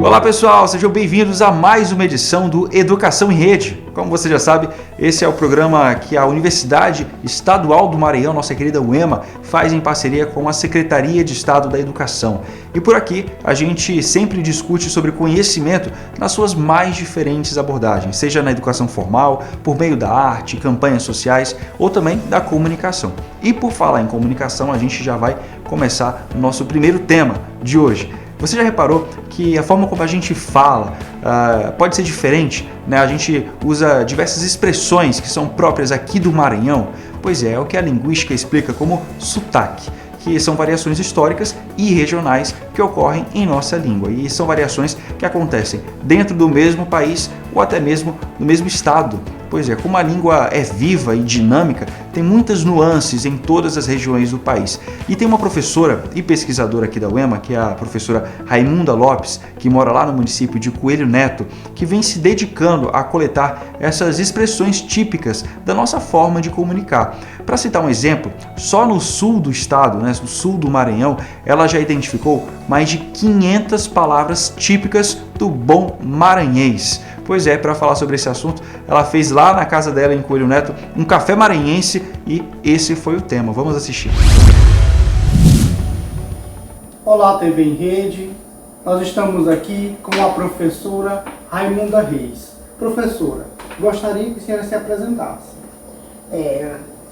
Olá pessoal, sejam bem-vindos a mais uma edição do Educação em Rede. Como você já sabe, esse é o programa que a Universidade Estadual do Maranhão, nossa querida UEMA, faz em parceria com a Secretaria de Estado da Educação. E por aqui a gente sempre discute sobre conhecimento nas suas mais diferentes abordagens, seja na educação formal, por meio da arte, campanhas sociais ou também da comunicação. E por falar em comunicação, a gente já vai começar o nosso primeiro tema de hoje. Você já reparou que a forma como a gente fala pode ser diferente, né? A gente usa diversas expressões que são próprias aqui do Maranhão. Pois é o que a linguística explica como sotaque, que são variações históricas e regionais que ocorrem em nossa língua. E são variações que acontecem dentro do mesmo país ou até mesmo no mesmo estado. Pois é, como a língua é viva e dinâmica, tem muitas nuances em todas as regiões do país. E tem uma professora e pesquisadora aqui da UEMA, que é a professora Raimunda Lopes, que mora lá no município de Coelho Neto, que vem se dedicando a coletar essas expressões típicas da nossa forma de comunicar. Para citar um exemplo, só no sul do estado, no sul do Maranhão, ela já identificou mais de 500 palavras típicas do bom maranhês. Pois é, para falar sobre esse assunto, ela fez lá na casa dela em Coelho Neto um café maranhense e esse foi o tema. Vamos assistir. Olá, TV em Rede. Nós estamos aqui com a professora Raimunda Reis. Professora, gostaria que a senhora se apresentasse.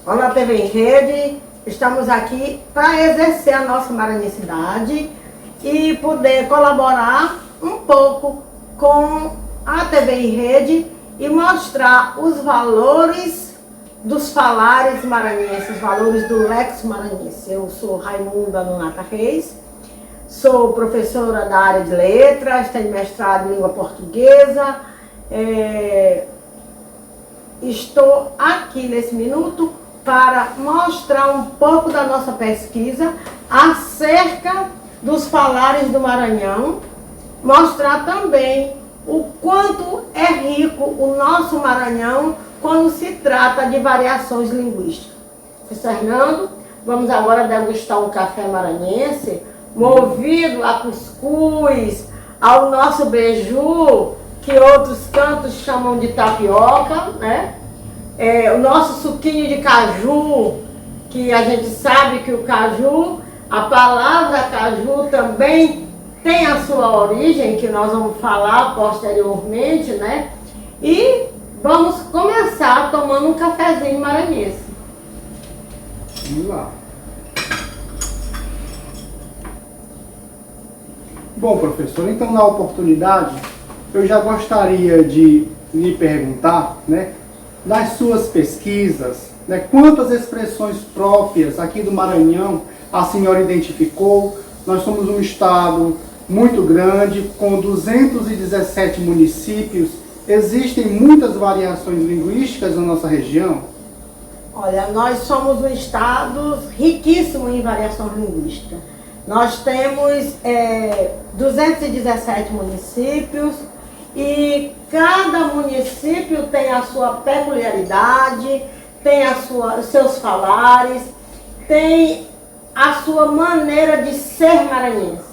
Olá, TV em Rede. Estamos aqui para exercer a nossa maranhensidade e poder colaborar um pouco com a TV em Rede e mostrar os valores dos falares maranhenses, os valores do Lex maranhense. Eu sou Raimunda Nonata Reis, sou professora da área de letras, tenho mestrado em língua portuguesa. Estou aqui nesse minuto para mostrar um pouco da nossa pesquisa acerca dos falares do Maranhão, mostrar também o quanto é rico o nosso Maranhão quando se trata de variações linguísticas. Professor Fernando, vamos agora degustar um café maranhense, movido a cuscuz, ao nosso beiju, que outros cantos chamam de tapioca, né? O nosso suquinho de caju, que a gente sabe que o caju, a palavra caju também tem a sua origem, que nós vamos falar posteriormente, né? E vamos começar tomando um cafezinho maranhense. Vamos lá. Bom, professor, então na oportunidade, eu já gostaria de lhe perguntar, né, das suas pesquisas, né, quantas expressões próprias aqui do Maranhão a senhora identificou. Nós somos um estado muito grande, com 217 municípios. Existem muitas variações linguísticas na nossa região? Olha, nós somos um estado riquíssimo em variação linguística. Nós temos 217 municípios e cada município tem a sua peculiaridade, tem os seus falares, tem a sua maneira de ser maranhense.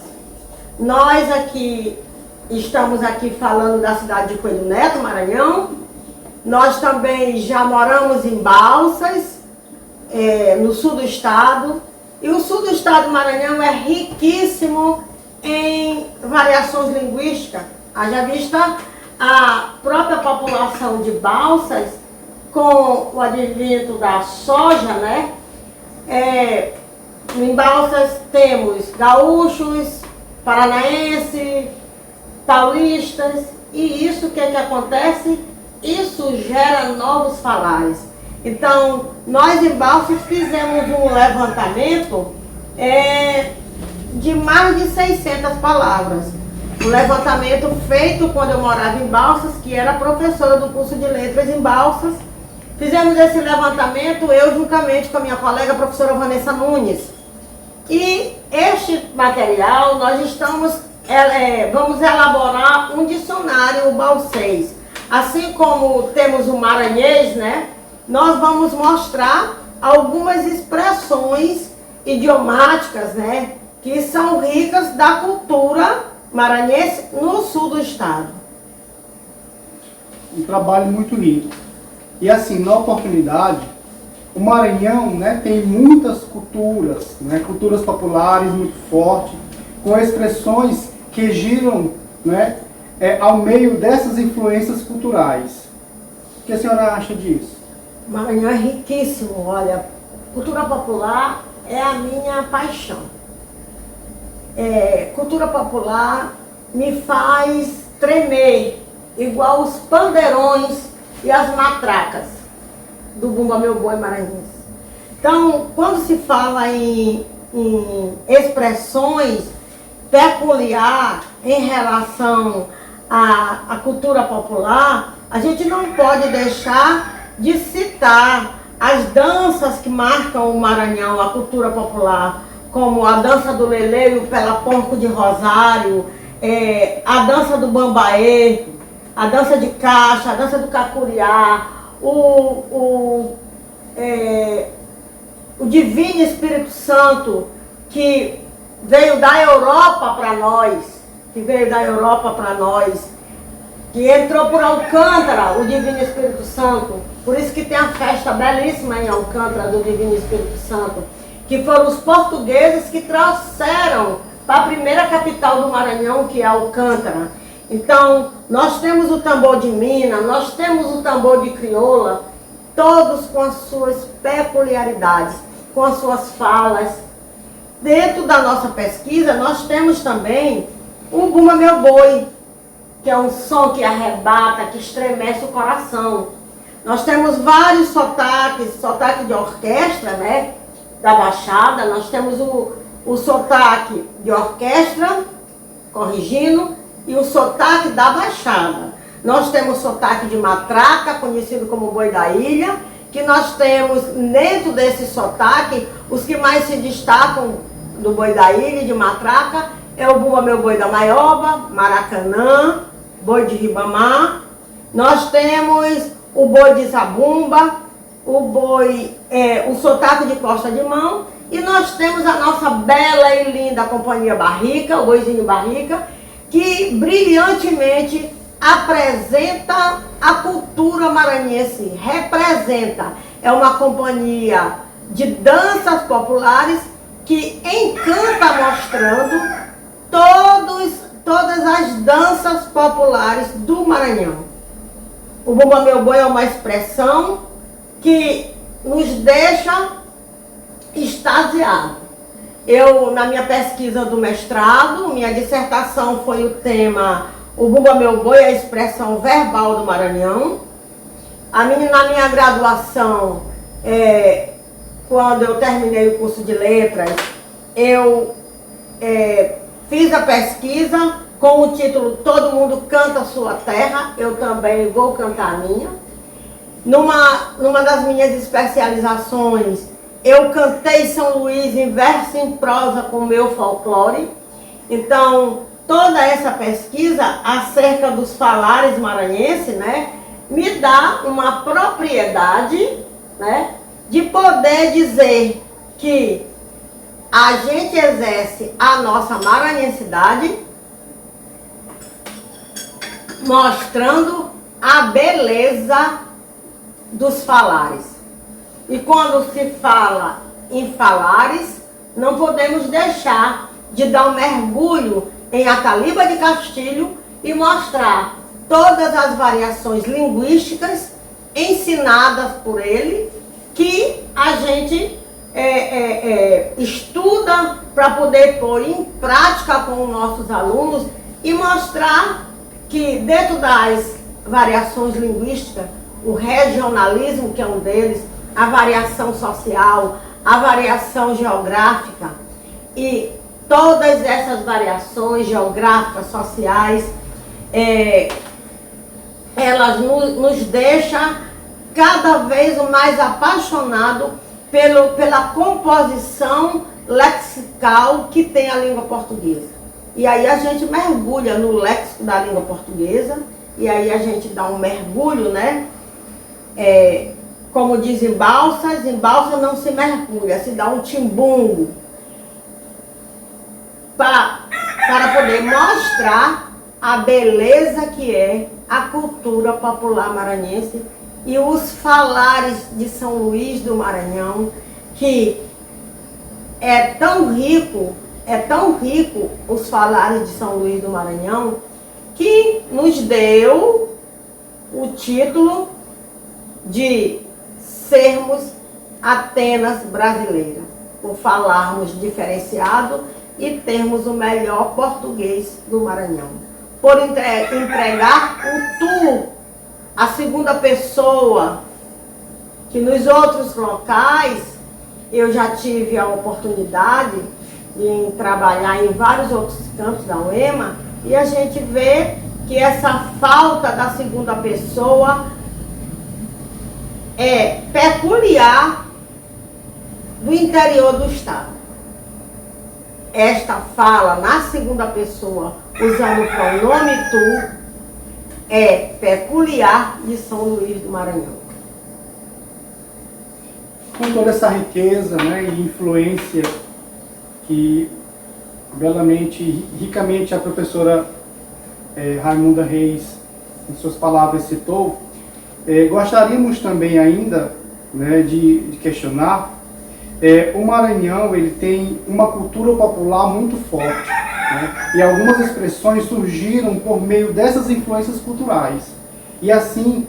Nós aqui estamos aqui falando da cidade de Coelho Neto, Maranhão. Nós também já moramos em Balsas, no sul do estado. E o sul do estado do Maranhão é riquíssimo em variações linguísticas. Haja vista a própria população de Balsas, com o advento da soja, né? Em Balsas temos gaúchos, paranaense, paulistas, e isso que acontece? Isso gera novos falares. Então, nós em Balsas fizemos um levantamento de mais de 600 palavras. Um levantamento feito quando eu morava em Balsas, que era professora do curso de letras em Balsas. Fizemos esse levantamento, eu juntamente com a minha colega, a professora Vanessa Nunes. E este material, nós vamos elaborar um dicionário balsês. Assim como temos o maranhês, né? Nós vamos mostrar algumas expressões idiomáticas, né? Que são ricas da cultura maranhense no sul do estado. Um trabalho muito rico. E assim, na oportunidade, o Maranhão, né, tem muitas culturas, né, culturas populares muito fortes, com expressões que giram, né, ao meio dessas influências culturais. O que a senhora acha disso? O Maranhão é riquíssimo, olha, cultura popular é a minha paixão. Cultura popular me faz tremer, igual os pandeirões e as matracas do Bumba Meu Boi maranhense. Então, quando se fala em expressões peculiar em relação à cultura popular, a gente não pode deixar de citar as danças que marcam o Maranhão, a cultura popular, como a dança do Lelê, o Pela Porco de Rosário, a dança do Bambaê, a dança de caixa, a dança do Cacuriá, o Divino Espírito Santo, que veio da Europa para nós, que entrou por Alcântara, o Divino Espírito Santo. Por isso que tem a festa belíssima em Alcântara do Divino Espírito Santo, que foram os portugueses que trouxeram para a primeira capital do Maranhão, que é Alcântara. Então, nós temos o tambor de Minas, nós temos o tambor de crioula, todos com as suas peculiaridades, com as suas falas. Dentro da nossa pesquisa, nós temos também o Bumba Meu Boi, que é um som que arrebata, que estremece o coração. Nós temos vários sotaques, sotaque de orquestra, né, da Baixada. Nós temos o sotaque de orquestra, corrigindo, e o sotaque da Baixada. Nós temos o sotaque de matraca, conhecido como boi da ilha, que nós temos dentro desse sotaque, os que mais se destacam do boi da ilha e de matraca é o Bumba Meu Boi da Maioba, Maracanã, boi de Ribamar. Nós temos o boi de Zabumba, o sotaque de Costa de Mão, e nós temos a nossa bela e linda Companhia Barrica, o boizinho Barrica, que brilhantemente apresenta a cultura maranhense, representa. É uma companhia de danças populares que encanta mostrando todas as danças populares do Maranhão. O Bumba Meu Boi é uma expressão que nos deixa extasiados. Eu, na minha pesquisa do mestrado, minha dissertação foi o tema O Bumba Meu Boi, a expressão verbal do Maranhão. Na minha graduação, quando eu terminei o curso de letras, eu fiz a pesquisa com o título Todo Mundo Canta a Sua Terra, eu também vou cantar a minha. Numa das minhas especializações, eu cantei São Luís em verso e em prosa com o meu folclore. Então, toda essa pesquisa acerca dos falares maranhenses, né, me dá uma propriedade, né, de poder dizer que a gente exerce a nossa maranhensidade mostrando a beleza dos falares. E quando se fala em falares, não podemos deixar de dar um mergulho em Ataliba de Castilho e mostrar todas as variações linguísticas ensinadas por ele, que a gente estuda para poder pôr em prática com os nossos alunos e mostrar que dentro das variações linguísticas, o regionalismo, que é um deles, a variação social, a variação geográfica, e todas essas variações geográficas, sociais, elas nos deixam cada vez mais apaixonados pela composição lexical que tem a língua portuguesa. E aí a gente mergulha no léxico da língua portuguesa, e aí a gente dá um mergulho, né? Como diz em balsa não se mergulha, se dá um timbungo para para poder mostrar a beleza que é a cultura popular maranhense e os falares de São Luís do Maranhão, que é tão rico os falares de São Luís do Maranhão, que nos deu o título de sermos Atenas brasileira, por falarmos diferenciado e termos o melhor português do Maranhão. Por entregar o tu, a segunda pessoa, que nos outros locais eu já tive a oportunidade de trabalhar em vários outros campos da UEMA, e a gente vê que essa falta da segunda pessoa é peculiar do interior do estado. Esta fala na segunda pessoa, usando o pronome tu, é peculiar de São Luís do Maranhão. Com toda essa riqueza, né, e influência que belamente, ricamente a professora Raimunda Reis, em suas palavras, citou, gostaríamos também ainda, né, de questionar. O Maranhão, ele tem uma cultura popular muito forte, né, e algumas expressões surgiram por meio dessas influências culturais. E assim,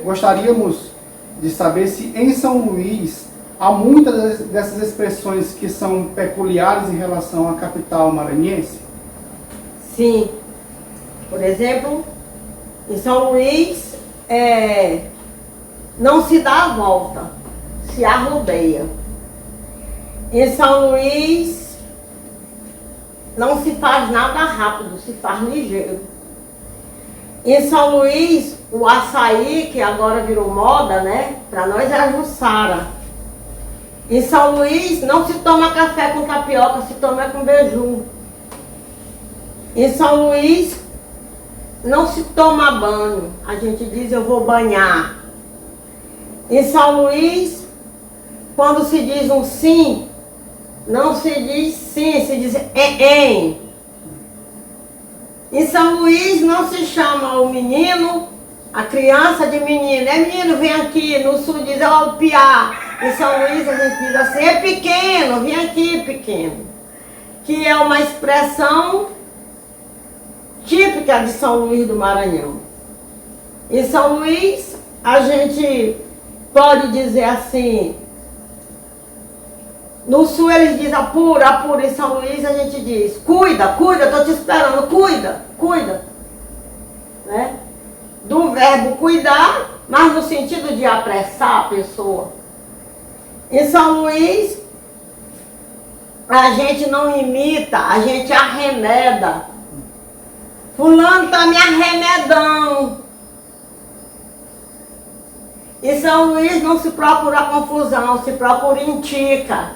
gostaríamos de saber se em São Luís há muitas dessas expressões que são peculiares em relação à capital maranhense. Sim. Por exemplo, em São Luís, não se dá a volta, se arrodeia. Em São Luís, não se faz nada rápido, se faz ligeiro. Em São Luís, o açaí, que agora virou moda, né? Para nós é a juçara. Em São Luís, não se toma café com tapioca, se toma com beiju. Em São Luís, não se toma banho, a gente diz eu vou banhar. Em São Luís, quando se diz um sim, não se diz sim, se diz em. Em São Luís não se chama o menino, a criança de menino, menino, vem aqui. No sul diz o piá. Em São Luís a gente diz assim, é pequeno, vem aqui pequeno. Que é uma expressão típica de São Luís do Maranhão. Em São Luís a gente pode dizer assim, no sul eles dizem apura, apura. Em São Luís a gente diz, cuida, cuida, tô te esperando, cuida, cuida. Né? Do verbo cuidar, mas no sentido de apressar a pessoa. Em São Luís, a gente não imita, a gente arremeda. Fulano tá me arremedando. Em São Luís não se procura confusão, se procura intica.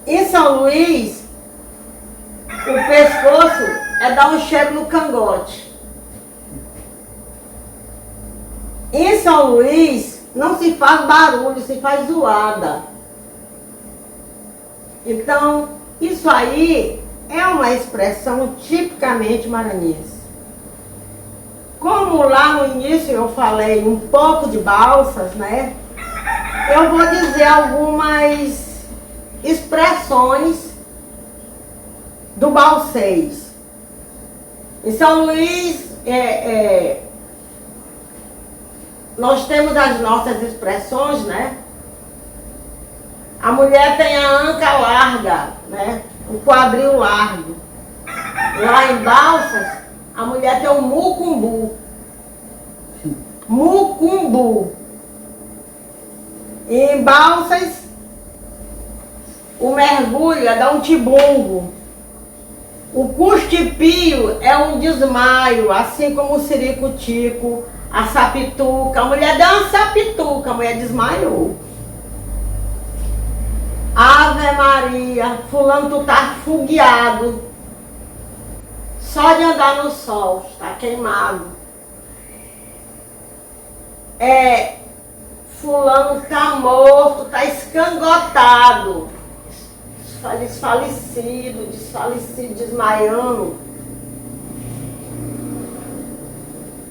Em São Luís, o pescoço é dar um cheiro no cangote. Em São Luís, não se faz barulho, se faz zoada. Então, isso aí é uma expressão tipicamente maranhense. Como lá no início eu falei um pouco de Balsas, né? Eu vou dizer algumas expressões do balsês. Em São Luís, nós temos as nossas expressões, né? A mulher tem a anca larga, né? O quadril largo. Lá em Balsas, a mulher tem um mucumbu. Mucumbu. E em Balsas, o mergulho é dar um tibungo. O custipio é um desmaio, assim como o siricutico, a sapituca. A mulher deu uma sapituca, a mulher desmaiou. Ave Maria, fulano, tu tá afogueado. Só de andar no sol, está queimado. Fulano tá morto, tá escangotado. desfalecido, desmaiando.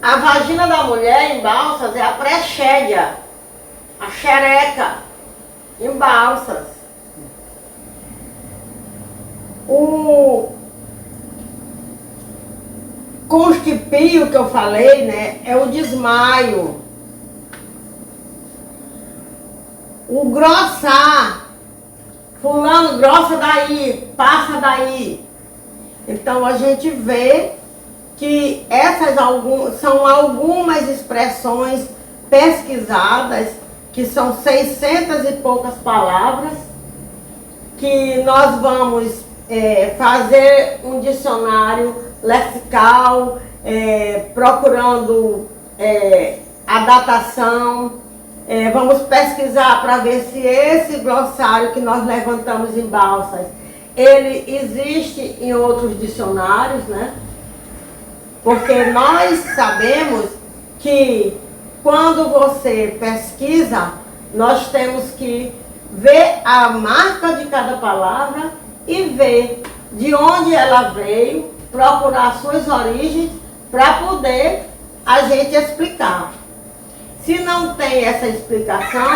A vagina da mulher em Balsas é a pré-chédia, a xereca em Balsas. O constipio que eu falei, né, é o desmaio. O grossar, fulano grossa daí, passa daí. Então a gente vê que essas são algumas expressões pesquisadas, que são 600 e poucas palavras, que nós vamos fazer um dicionário lexical, procurando a datação, vamos pesquisar para ver se esse glossário que nós levantamos em Balsas, ele existe em outros dicionários, né? Porque nós sabemos que quando você pesquisa, nós temos que ver a marca de cada palavra e ver de onde ela veio, procurar suas origens para poder a gente explicar. Se não tem essa explicação,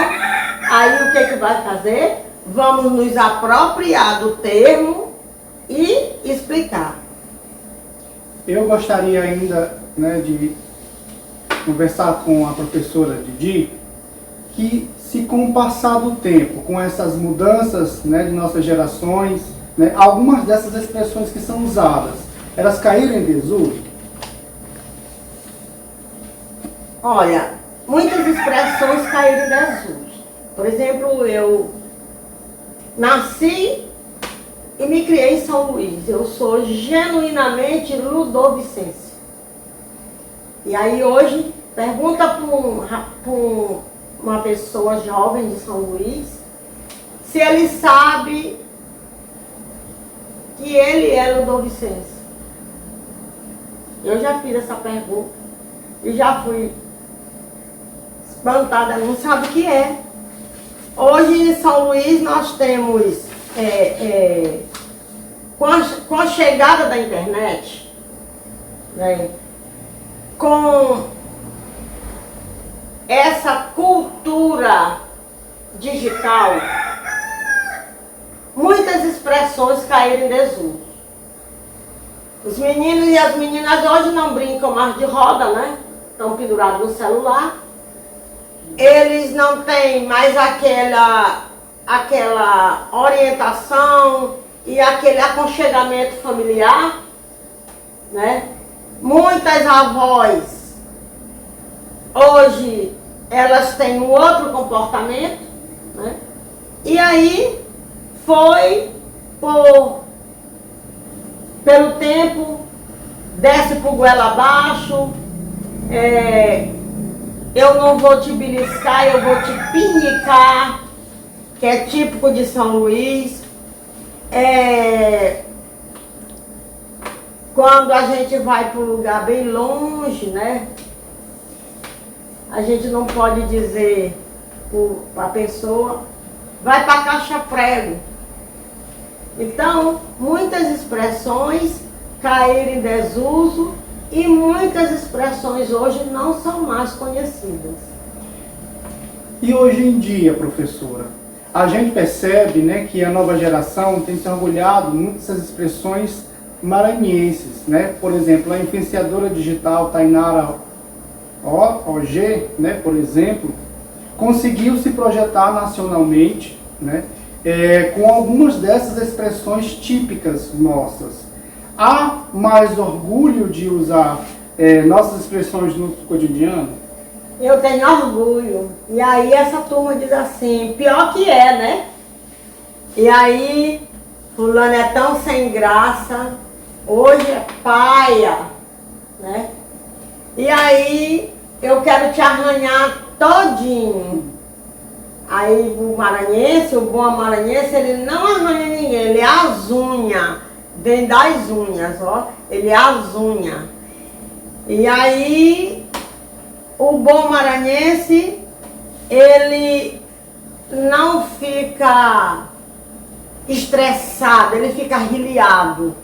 aí o que vai fazer? Vamos nos apropriar do termo e explicar. Eu gostaria ainda, né, de conversar com a professora Didi, que se com o passar do tempo, com essas mudanças, né, de nossas gerações, né, algumas dessas expressões que são usadas, elas caíram em desuso? Olha, muitas expressões caíram em desuso. Por exemplo, eu nasci e me criei em São Luís. Eu sou genuinamente ludovicense. E aí hoje, pergunta para uma pessoa jovem de São Luís se ele sabe que ele é ludovicense. Eu já fiz essa pergunta e já fui espantada, ela não sabe o que é. Hoje em São Luís nós temos, com a chegada da internet, né, com essa cultura digital, muitas expressões caíram em desuso. Os meninos e as meninas hoje não brincam mais de roda, né? Estão pendurados no celular. Eles não têm mais aquela orientação e aquele aconchegamento familiar, né? Muitas avós, hoje, elas têm um outro comportamento, né? E aí, foi pelo tempo, desce por goela abaixo, eu não vou te beliscar, eu vou te pinicar, que é típico de São Luís. Quando a gente vai para um lugar bem longe, né? A gente não pode dizer para a pessoa, vai para a caixa prego. Então, muitas expressões caíram em desuso e muitas expressões hoje não são mais conhecidas. E hoje em dia, professora, a gente percebe, né, que a nova geração tem se orgulhado muito dessas expressões maranhenses, né? Por exemplo, a influenciadora digital Tainara OG, né, por exemplo, conseguiu se projetar nacionalmente, né, com algumas dessas expressões típicas nossas. Há mais orgulho de usar nossas expressões no cotidiano? Eu tenho orgulho. E aí essa turma diz assim, pior que é, né? E aí, fulano é tão sem graça, hoje é paia, né? E aí, eu quero te arranhar todinho. Aí o maranhense, o bom maranhense, ele não arranha ninguém, ele azunha. Vem das unhas, ó. Ele azunha. E aí, o bom maranhense, ele não fica estressado, ele fica arrilhado.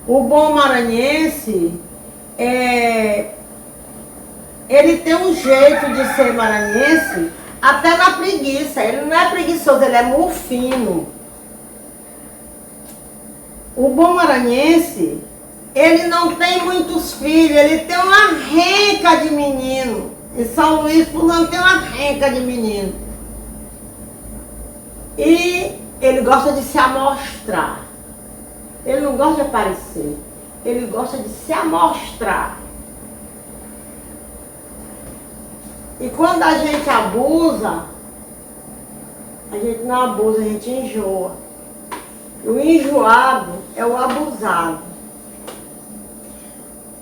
O bom maranhense, ele tem um jeito de ser maranhense, até na preguiça. Ele não é preguiçoso, ele é mufino. O bom maranhense, ele não tem muitos filhos, ele tem uma renca de menino. Em São Luís, fulano tem uma renca de menino. E ele gosta de se amostrar. Ele não gosta de aparecer, ele gosta de se amostrar. E quando a gente abusa, a gente não abusa, a gente enjoa. O enjoado é o abusado.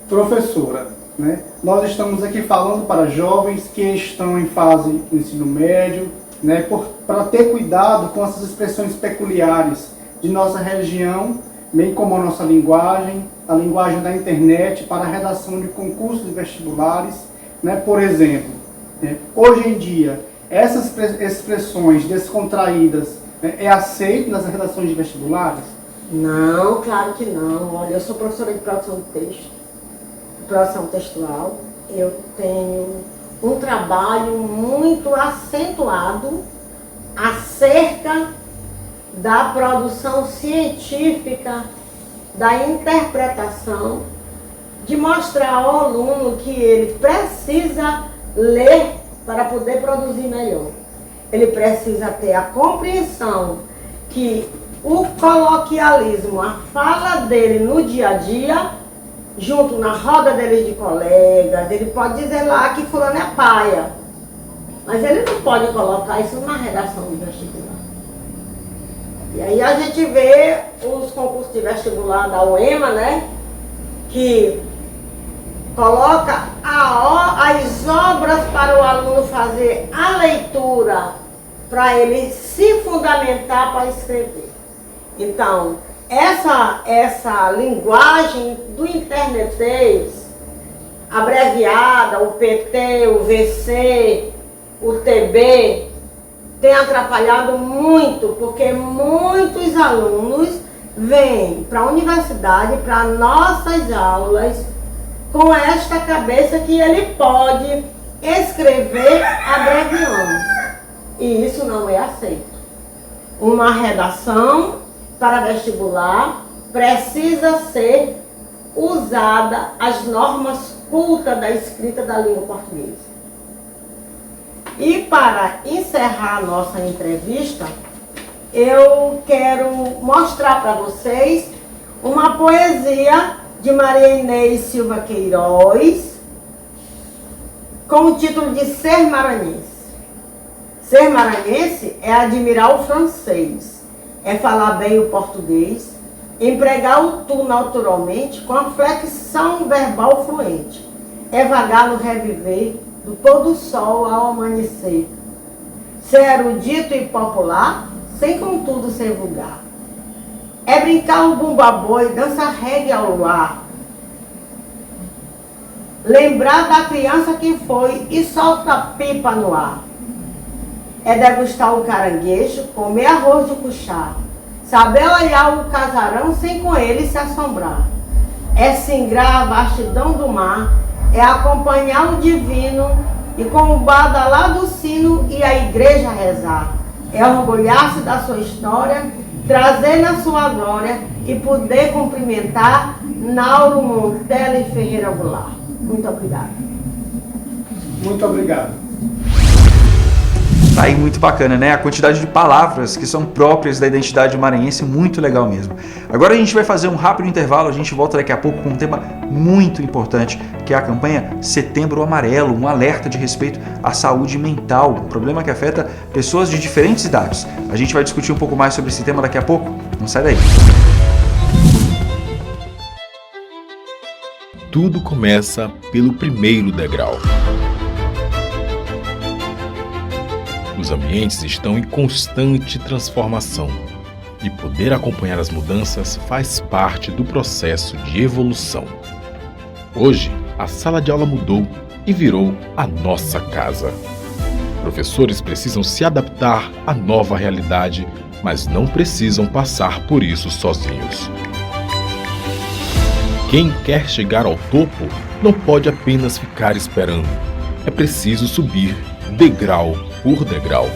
Professora, né? Nós estamos aqui falando para jovens que estão em fase do ensino médio, né? Para ter cuidado com essas expressões peculiares de nossa região, bem como a nossa linguagem, a linguagem da internet para a redação de concursos vestibulares, né? Por exemplo, né? Hoje em dia, essas expressões descontraídas, né, é aceito nas redações de vestibulares? Não, claro que não. Olha, eu sou professora de produção de texto, produção textual. Eu tenho um trabalho muito acentuado acerca da produção científica, da interpretação, de mostrar ao aluno que ele precisa ler para poder produzir melhor. Ele precisa ter a compreensão que o coloquialismo, a fala dele no dia a dia, junto na roda dele de colegas, ele pode dizer lá que fulano é paia, mas ele não pode colocar isso na redação de vestibular. E aí a gente vê os concursos de vestibular da UEMA, né, que coloca as obras para o aluno fazer a leitura, para ele se fundamentar para escrever. Então, essa linguagem do internetês, abreviada, o PT, o VC, o TB, tem atrapalhado muito, porque muitos alunos vêm para a universidade, para nossas aulas, com esta cabeça que ele pode escrever abreviando. E isso não é aceito. Uma redação para vestibular precisa ser usada as normas cultas da escrita da língua portuguesa. E para encerrar a nossa entrevista, eu quero mostrar para vocês uma poesia de Maria Inês Silva Queiroz, com o título de Ser Maranhense. Ser maranhense é admirar o francês, é falar bem o português, empregar o tu naturalmente com a flexão verbal fluente, é vagar no reviver do pôr do sol ao amanhecer, ser erudito e popular, sem contudo ser vulgar. É brincar o bumba-boi, dança reggae ao luar, lembrar da criança que foi e solta pipa no ar. É degustar o caranguejo, comer arroz de cuchá, saber olhar o casarão sem com ele se assombrar. É singrar a vastidão do mar, é acompanhar o divino e com o badalar do sino e a igreja rezar. É orgulhar-se da sua história, trazer na sua glória e poder cumprimentar Nauro Montella e Ferreira Goulart. Muito obrigada. Muito obrigado. Tá aí, muito bacana, né? A quantidade de palavras que são próprias da identidade maranhense, muito legal mesmo. Agora a gente vai fazer um rápido intervalo, a gente volta daqui a pouco com um tema muito importante, que é a campanha Setembro Amarelo, um alerta de respeito à saúde mental, um problema que afeta pessoas de diferentes idades. A gente vai discutir um pouco mais sobre esse tema daqui a pouco, não sai daí. Tudo começa pelo primeiro degrau. Os ambientes estão em constante transformação e poder acompanhar as mudanças faz parte do processo de evolução. Hoje, a sala de aula mudou e virou a nossa casa. Professores precisam se adaptar à nova realidade mas não precisam passar por isso sozinhos. Quem quer chegar ao topo não pode apenas ficar esperando. É preciso subir degrau por degrau.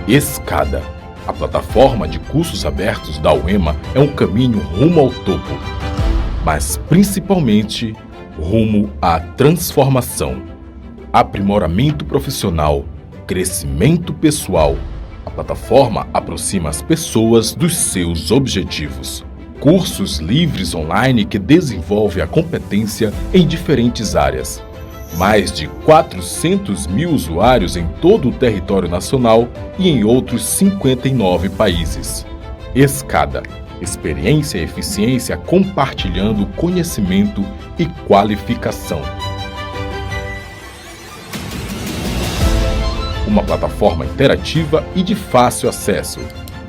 Escada. A plataforma de cursos abertos da UEMA é um caminho rumo ao topo, mas principalmente rumo à transformação, aprimoramento profissional, crescimento pessoal. A plataforma aproxima as pessoas dos seus objetivos. Cursos livres online que desenvolvem a competência em diferentes áreas. Mais de 400 mil usuários em todo o território nacional e em outros 59 países. Escada. Experiência e eficiência compartilhando conhecimento e qualificação. Uma plataforma interativa e de fácil acesso,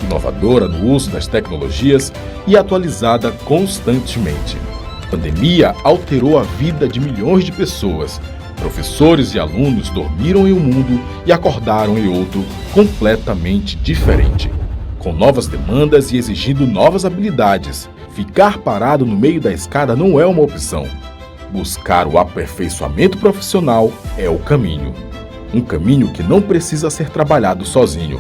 inovadora no uso das tecnologias e atualizada constantemente. A pandemia alterou a vida de milhões de pessoas. Professores e alunos dormiram em um mundo e acordaram em outro completamente diferente, com novas demandas e exigindo novas habilidades. Ficar parado no meio da escada não é uma opção. Buscar o aperfeiçoamento profissional é o caminho. Um caminho que não precisa ser trabalhado sozinho.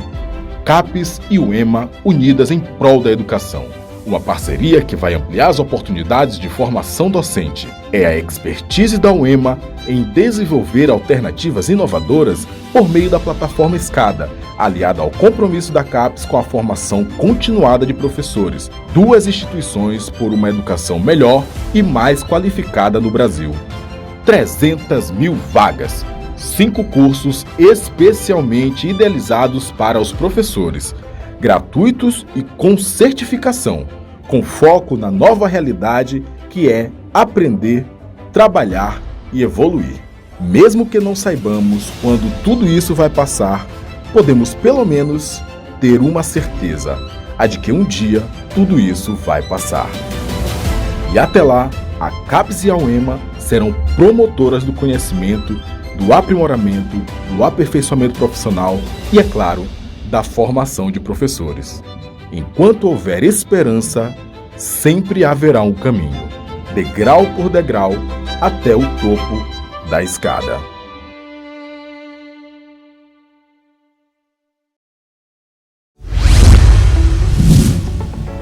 CAPES e UEMA unidas em prol da educação. Uma parceria que vai ampliar as oportunidades de formação docente. É a expertise da UEMA em desenvolver alternativas inovadoras por meio da plataforma Escada, aliada ao compromisso da CAPES com a formação continuada de professores. Duas instituições por uma educação melhor e mais qualificada no Brasil. 300 mil vagas. 5 cursos especialmente idealizados para os professores, gratuitos e com certificação, com foco na nova realidade que é aprender, trabalhar e evoluir. Mesmo que não saibamos quando tudo isso vai passar, podemos pelo menos ter uma certeza, a de que um dia tudo isso vai passar. E até lá, a CAPES e a UEMA serão promotoras do conhecimento, do aprimoramento, do aperfeiçoamento profissional e, é claro, da formação de professores. Enquanto houver esperança, sempre haverá um caminho, degrau por degrau, até o topo da escada.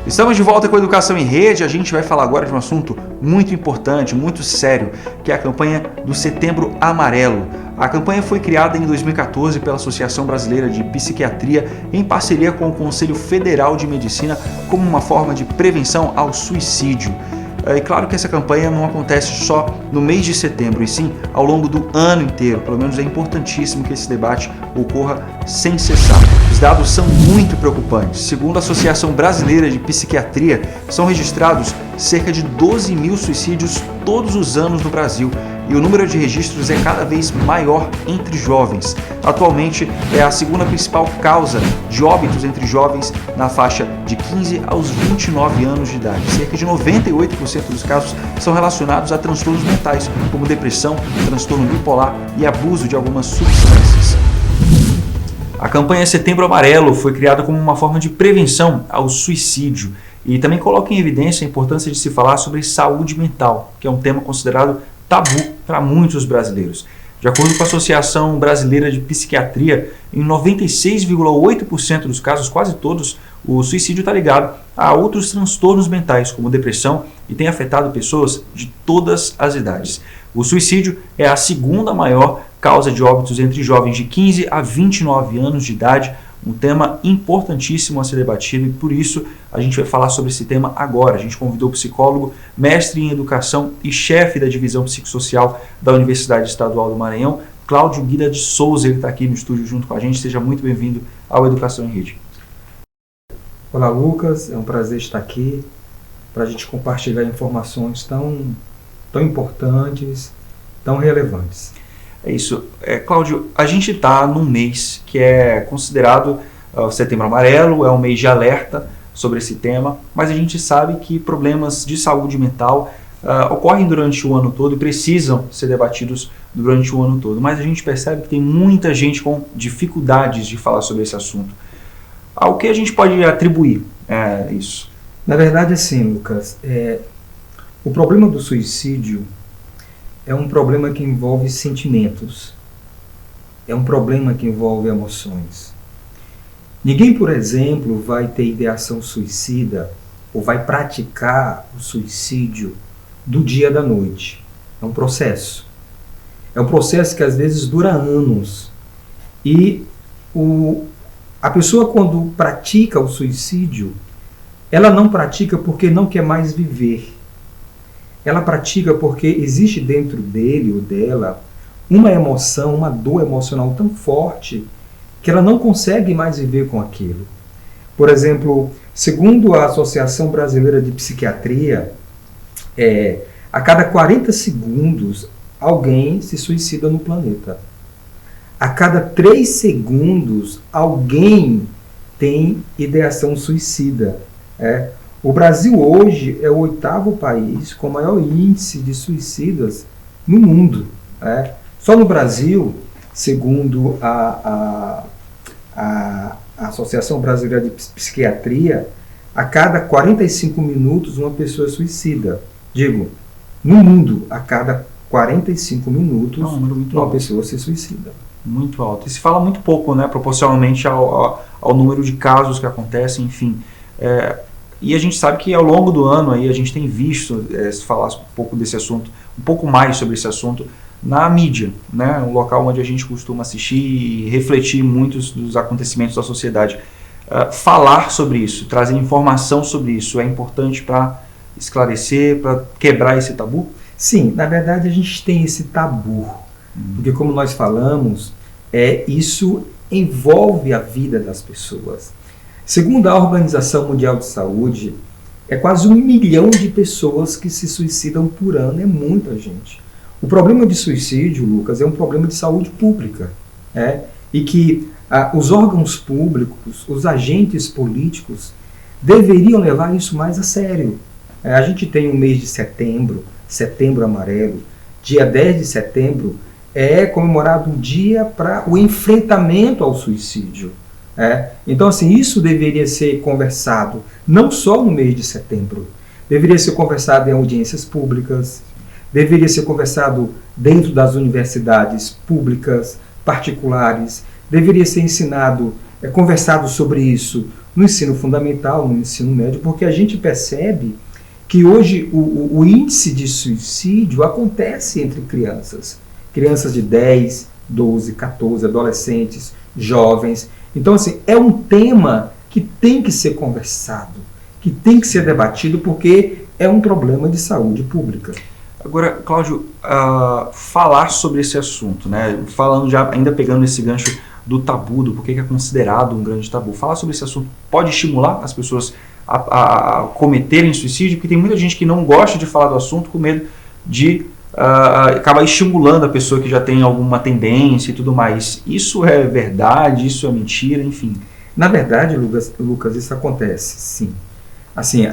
Estamos de volta com a Educação em Rede. A gente vai falar agora de um assunto muito importante, muito sério, que é a campanha do Setembro Amarelo. A campanha foi criada em 2014 pela Associação Brasileira de Psiquiatria em parceria com o Conselho Federal de Medicina como uma forma de prevenção ao suicídio. É claro que essa campanha não acontece só no mês de setembro, e sim ao longo do ano inteiro. Pelo menos é importantíssimo que esse debate ocorra sem cessar. Os dados são muito preocupantes. Segundo a Associação Brasileira de Psiquiatria, são registrados cerca de 12 mil suicídios todos os anos no Brasil, e o número de registros é cada vez maior entre jovens. Atualmente, é a segunda principal causa de óbitos entre jovens na faixa de 15 aos 29 anos de idade. Cerca de 98% dos casos são relacionados a transtornos mentais, como depressão, transtorno bipolar e abuso de algumas substâncias. A campanha Setembro Amarelo foi criada como uma forma de prevenção ao suicídio e também coloca em evidência a importância de se falar sobre saúde mental, que é um tema considerado tabu para muitos brasileiros. De acordo com a Associação Brasileira de Psiquiatria, em 96,8% dos casos, quase todos, o suicídio está ligado a outros transtornos mentais, como depressão, e tem afetado pessoas de todas as idades. O suicídio é a segunda maior causa de óbitos entre jovens de 15 a 29 anos de idade, um tema importantíssimo a ser debatido, e por isso a gente vai falar sobre esse tema agora. A gente convidou o psicólogo, mestre em educação e chefe da divisão psicossocial da Universidade Estadual do Maranhão, Cláudio Guida de Souza. Ele está aqui no estúdio junto com a gente. Seja muito bem-vindo ao Educação em Rede. Olá, Lucas. É um prazer estar aqui para a gente compartilhar informações tão importantes, tão relevantes. É isso. Cláudio, a gente está num mês que é considerado o Setembro Amarelo, é um mês de alerta sobre esse tema, mas a gente sabe que problemas de saúde mental ocorrem durante o ano todo e precisam ser debatidos durante o ano todo, mas a gente percebe que tem muita gente com dificuldades de falar sobre esse assunto. Ao que a gente pode atribuir isso? Na verdade, assim, Lucas, o problema do suicídio é um problema que envolve sentimentos, é um problema que envolve emoções. Ninguém, por exemplo, vai ter ideação suicida ou vai praticar o suicídio do dia à noite. É um processo. É um processo que às vezes dura anos. E a pessoa, quando pratica o suicídio, ela não pratica porque não quer mais viver. Ela pratica porque existe dentro dele ou dela uma emoção, uma dor emocional tão forte que ela não consegue mais viver com aquilo. Por exemplo, segundo a Associação Brasileira de Psiquiatria, a cada 40 segundos alguém se suicida no planeta. A cada 3 segundos alguém tem ideação suicida. O Brasil hoje é o 8º país com maior índice de suicidas no mundo. Só no Brasil, segundo a Associação Brasileira de Psiquiatria, a cada 45 minutos uma pessoa é suicida. Digo, no mundo, a cada 45 minutos uma pessoa se suicida. Muito alto. E se fala muito pouco, né, proporcionalmente ao número de casos que acontecem, enfim. E a gente sabe que ao longo do ano aí a gente tem visto se falar um pouco desse assunto, um pouco mais sobre esse assunto na mídia, né, um local onde a gente costuma assistir e refletir muitos dos acontecimentos da sociedade. Falar sobre isso, trazer informação sobre isso é importante para esclarecer, para quebrar esse tabu? Sim, na verdade a gente tem esse tabu, porque como nós falamos, isso envolve a vida das pessoas. Segundo a Organização Mundial de Saúde, é quase 1 milhão de pessoas que se suicidam por ano, é muita gente. O problema de suicídio, Lucas, é um problema de saúde pública, e que os órgãos públicos, os agentes políticos, deveriam levar isso mais a sério. A gente tem o mês de setembro, Setembro Amarelo. Dia 10 de setembro é comemorado um dia para o enfrentamento ao suicídio. Então, assim, isso deveria ser conversado não só no mês de setembro, deveria ser conversado em audiências públicas, deveria ser conversado dentro das universidades públicas, particulares, deveria ser conversado sobre isso no ensino fundamental, no ensino médio, porque a gente percebe que hoje o índice de suicídio acontece entre crianças de 10, 12, 14, adolescentes, jovens. Então, assim, é um tema que tem que ser conversado, que tem que ser debatido, porque é um problema de saúde pública. Agora, Cláudio, falar sobre esse assunto, né? Falando já, ainda pegando esse gancho do tabu, do porquê que é considerado um grande tabu, falar sobre esse assunto pode estimular as pessoas a cometerem suicídio, porque tem muita gente que não gosta de falar do assunto com medo de acabar estimulando a pessoa que já tem alguma tendência e tudo mais. Isso é verdade? Isso é mentira? Enfim. Na verdade, Lucas, isso acontece, sim. Assim,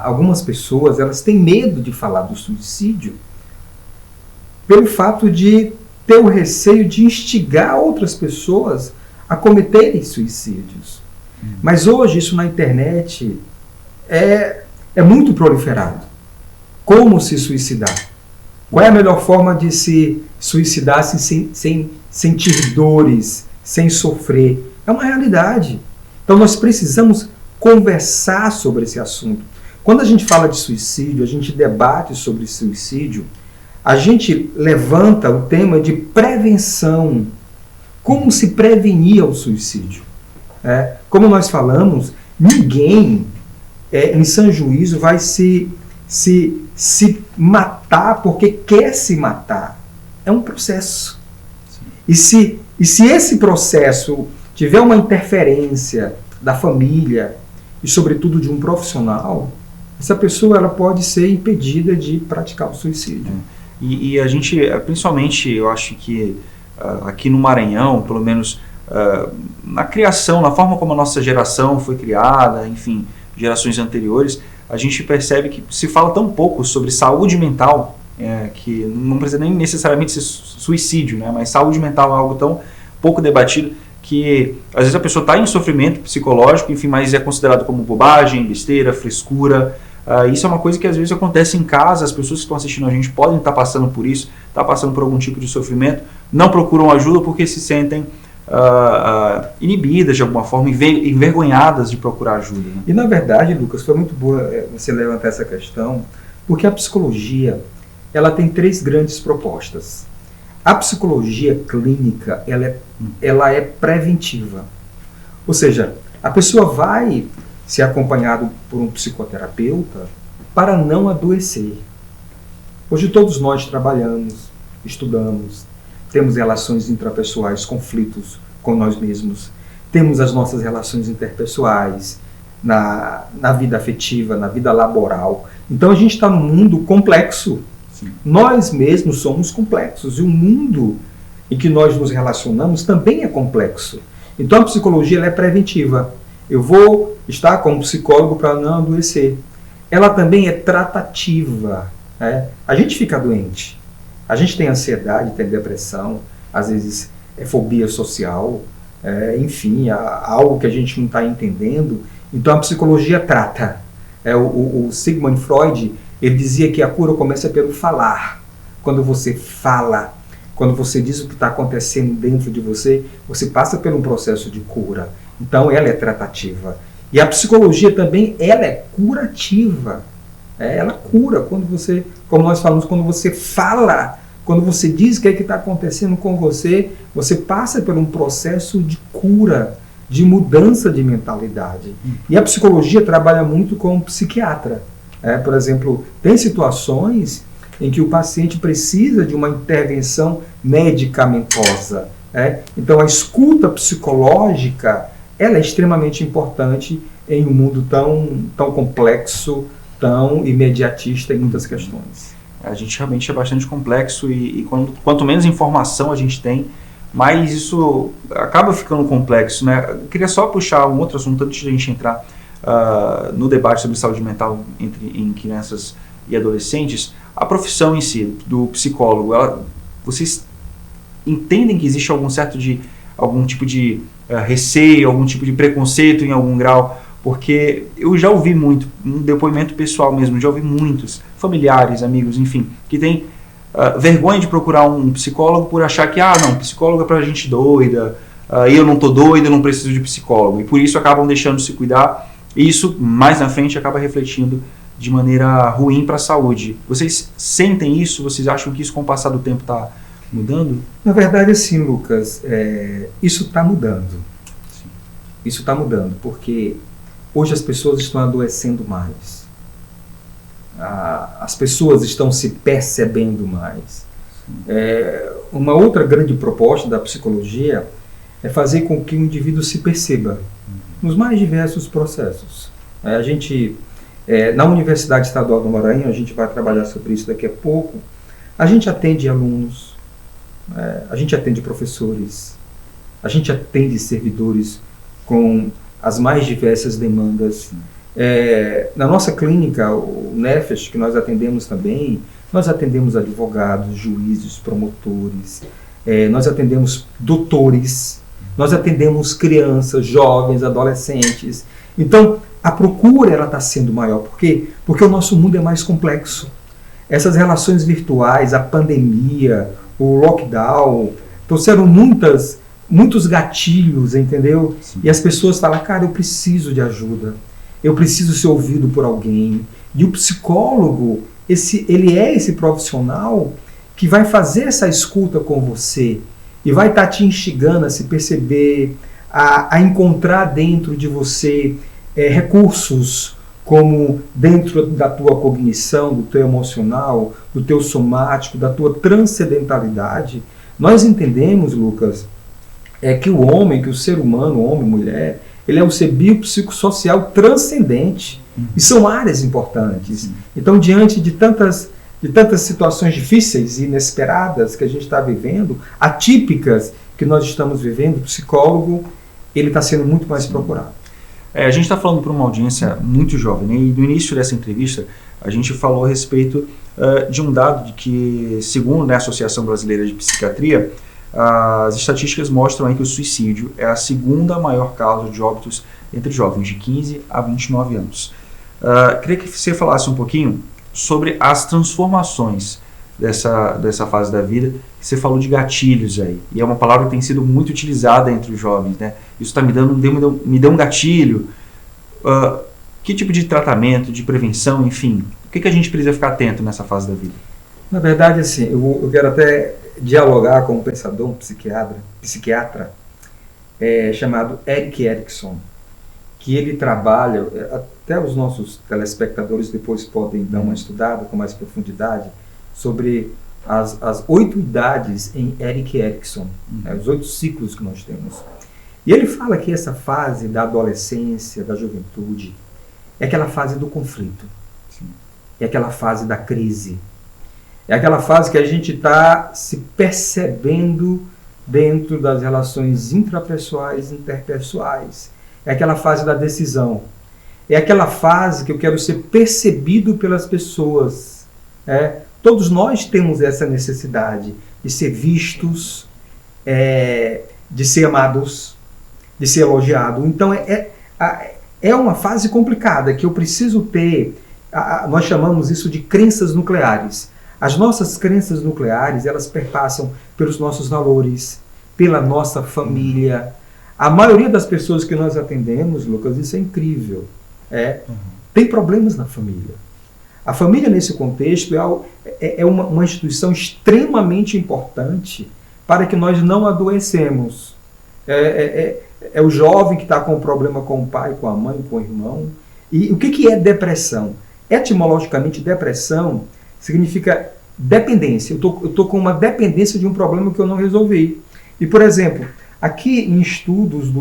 algumas pessoas, elas têm medo de falar do suicídio pelo fato de ter o receio de instigar outras pessoas a cometerem suicídios. Mas hoje isso na internet é muito proliferado. Como se suicidar? Qual é a melhor forma de se suicidar sem sentir dores, sem sofrer? É uma realidade. Então nós precisamos conversar sobre esse assunto. Quando a gente fala de suicídio, a gente debate sobre suicídio, a gente levanta o tema de prevenção. Como se prevenir o suicídio? Como nós falamos, ninguém em sã juízo vai se matar porque quer se matar. É um processo. E se esse processo tiver uma interferência da família e, sobretudo, de um profissional, essa pessoa ela pode ser impedida de praticar o suicídio. E a gente, principalmente, eu acho que aqui no Maranhão, pelo menos na criação, na forma como a nossa geração foi criada, enfim, gerações anteriores, a gente percebe que se fala tão pouco sobre saúde mental, que não precisa nem necessariamente ser suicídio, né? Mas saúde mental é algo tão pouco debatido que às vezes a pessoa está em sofrimento psicológico, enfim, mas é considerado como bobagem, besteira, frescura. Isso é uma coisa que às vezes acontece em casa, as pessoas que estão assistindo a gente podem estar passando por isso, estar passando por algum tipo de sofrimento, não procuram ajuda porque se sentem inibidas de alguma forma, envergonhadas de procurar ajuda. Né? E na verdade, Lucas, foi muito boa você levantar essa questão, porque a psicologia ela tem 3 grandes propostas. A psicologia clínica ela é preventiva, ou seja, a pessoa vai ser acompanhado por um psicoterapeuta para não adoecer. Hoje todos nós trabalhamos, estudamos, temos relações intrapessoais, conflitos com nós mesmos, temos as nossas relações interpessoais, na vida afetiva, na vida laboral. Então a gente está num mundo complexo. Sim. Nós mesmos somos complexos e o mundo em que nós nos relacionamos também é complexo. Então a psicologia ela é preventiva. Eu vou estar com um psicólogo para não adoecer. Ela também é tratativa. Né? A gente fica doente. A gente tem ansiedade, tem depressão, às vezes é fobia social, enfim, algo que a gente não está entendendo. Então a psicologia trata. O Sigmund Freud, ele dizia que a cura começa pelo falar. Quando você fala, quando você diz o que está acontecendo dentro de você, você passa por um processo de cura. Então ela é tratativa. E a psicologia também, ela é curativa. Ela cura quando você, como nós falamos, quando você fala, quando você diz o que é que está acontecendo com você, você passa por um processo de cura, de mudança de mentalidade. E a psicologia trabalha muito com o psiquiatra. Por exemplo, tem situações em que o paciente precisa de uma intervenção medicamentosa. Então a escuta psicológica ela é extremamente importante em um mundo tão complexo, tão imediatista em muitas questões. A gente realmente é bastante complexo e quanto menos informação a gente tem, mais isso acaba ficando complexo. Né? Eu queria só puxar um outro assunto antes de a gente entrar no debate sobre saúde mental em crianças e adolescentes. A profissão em si, do psicólogo, vocês entendem que existe algum tipo de receio, algum tipo de preconceito em algum grau? Porque eu já ouvi muito, um depoimento pessoal mesmo, já ouvi muitos familiares, amigos, enfim, que têm vergonha de procurar um psicólogo por achar que, não, psicólogo é pra gente doida, eu não tô doido, eu não preciso de psicólogo. E por isso acabam deixando de se cuidar, e isso mais na frente acaba refletindo de maneira ruim para a saúde. Vocês sentem isso? Vocês acham que isso com o passar do tempo está mudando? Na verdade, sim, Lucas, isso está mudando. Sim. Isso está mudando, porque hoje as pessoas estão adoecendo mais. As pessoas estão se percebendo mais. Uma outra grande proposta da psicologia é fazer com que o indivíduo se perceba nos mais diversos processos. A gente, na Universidade Estadual do Maranhão, a gente vai trabalhar sobre isso daqui a pouco, a gente atende alunos, a gente atende professores, a gente atende servidores com as mais diversas demandas. Na nossa clínica, o Nefes, que nós atendemos também, nós atendemos advogados, juízes, promotores, nós atendemos doutores, nós atendemos crianças, jovens, adolescentes. Então, a procura está sendo maior. Por quê? Porque o nosso mundo é mais complexo. Essas relações virtuais, a pandemia, o lockdown, trouxeram muitos gatilhos, entendeu? Sim. E as pessoas falam, cara, eu preciso de ajuda. Eu preciso ser ouvido por alguém. E o psicólogo, ele é esse profissional que vai fazer essa escuta com você e vai estar te instigando a se perceber, a encontrar dentro de você recursos como dentro da tua cognição, do teu emocional, do teu somático, da tua transcendentalidade. Nós entendemos, Lucas, que o ser humano, homem, mulher, ele é um ser biopsicossocial transcendente. E são áreas importantes. Então, diante de tantas situações difíceis e inesperadas que a gente está vivendo, atípicas que nós estamos vivendo, o psicólogo, ele está sendo muito mais procurado. A gente está falando para uma audiência muito jovem, né? E no início dessa entrevista a gente falou a respeito de um dado de que, segundo, né, a Associação Brasileira de Psiquiatria, as estatísticas mostram aí que o suicídio é a segunda maior causa de óbitos entre jovens de 15 a 29 anos. Queria que você falasse um pouquinho sobre as transformações dessa fase da vida. Você falou de gatilhos aí, e é uma palavra que tem sido muito utilizada entre os jovens, né? Isso me deu um gatilho. Que tipo de tratamento, de prevenção, enfim, o que a gente precisa ficar atento nessa fase da vida? Na verdade, assim, eu quero até dialogar com um pensador, um psiquiatra chamado Erik Erikson, que ele trabalha, até os nossos telespectadores depois podem dar uma estudada com mais profundidade, sobre as 8 idades em Erik Erikson, os 8 ciclos que nós temos. E ele fala que essa fase da adolescência, da juventude, é aquela fase do conflito, é aquela fase da crise, é aquela fase que a gente está se percebendo dentro das relações intrapessoais e interpessoais, é aquela fase da decisão, é aquela fase que eu quero ser percebido pelas pessoas. Todos nós temos essa necessidade de ser vistos, de ser amados, de ser elogiado. Então é uma fase complicada que eu preciso ter, nós chamamos isso de crenças nucleares. As nossas crenças nucleares, elas perpassam pelos nossos valores, pela nossa família. A maioria das pessoas que nós atendemos, Lucas, isso é incrível, tem problemas na família. A família, nesse contexto, é uma instituição extremamente importante para que nós não adoecemos. É o jovem que está com problema com o pai, com a mãe, com o irmão. E o que é depressão? Etimologicamente, depressão significa dependência. Eu estou com uma dependência de um problema que eu não resolvi. E, por exemplo, aqui em estudos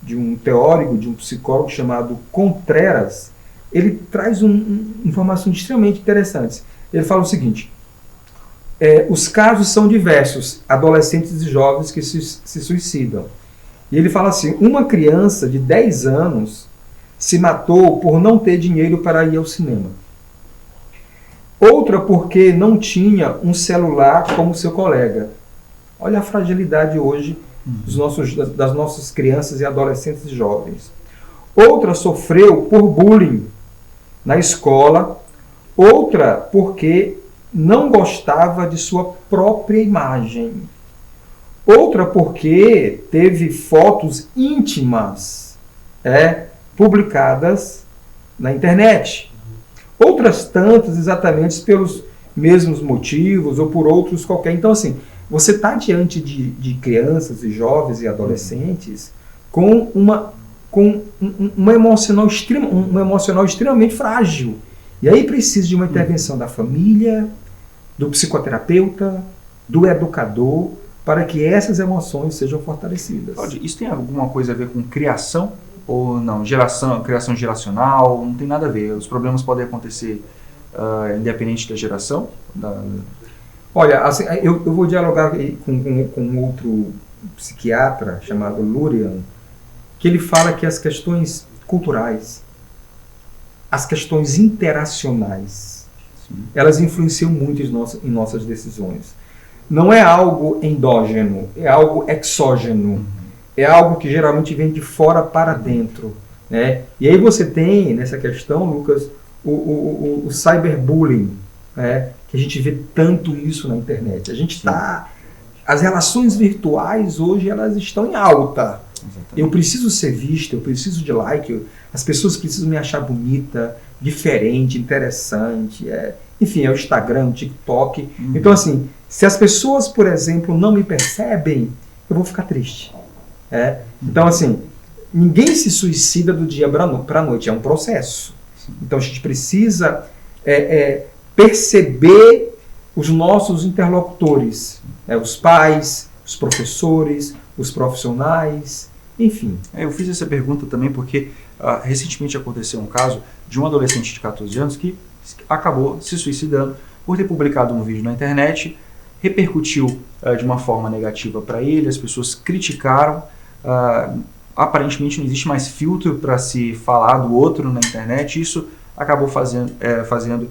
de um teórico, de um psicólogo chamado Contreras, ele traz informações extremamente interessantes. Ele fala o seguinte: os casos são diversos, adolescentes e jovens que se suicidam. E ele fala assim: uma criança de 10 anos se matou por não ter dinheiro para ir ao cinema. Outra porque não tinha um celular como seu colega. Olha a fragilidade hoje das nossas crianças e adolescentes e jovens. Outra sofreu por bullying na escola. Outra porque não gostava de sua própria imagem. Outra porque teve fotos íntimas publicadas na internet. Outras tantas exatamente pelos mesmos motivos ou por outros qualquer. Então, assim, você está diante de crianças e jovens e adolescentes com um emocional extremamente frágil. E aí precisa de uma intervenção da família, do psicoterapeuta, do educador, para que essas emoções sejam fortalecidas. Isso tem alguma coisa a ver com criação ou não? Criação geracional? Não tem nada a ver. Os problemas podem acontecer independente da geração? Olha, assim, eu vou dialogar com outro psiquiatra chamado Luria, que ele fala que as questões culturais, as questões interacionais, elas influenciam muito em nossas decisões. Não é algo endógeno, é algo exógeno. É algo que geralmente vem de fora para dentro, né? E aí você tem, nessa questão, Lucas, o cyberbullying, né? Que a gente vê tanto isso na internet. As relações virtuais hoje, elas estão em alta. Exatamente. Eu preciso ser visto, eu preciso de like, as pessoas precisam me achar bonita, diferente, interessante. Enfim, é o Instagram, o TikTok. Então, assim, se as pessoas, por exemplo, não me percebem, eu vou ficar triste. Então, assim, ninguém se suicida do dia para a noite, é um processo. Então, a gente precisa perceber os nossos interlocutores, os pais, os professores, os profissionais, enfim. Eu fiz essa pergunta também porque recentemente aconteceu um caso de um adolescente de 14 anos que acabou se suicidando por ter publicado um vídeo na internet, repercutiu de uma forma negativa para ele, as pessoas criticaram, aparentemente não existe mais filtro para se falar do outro na internet, e isso acabou fazendo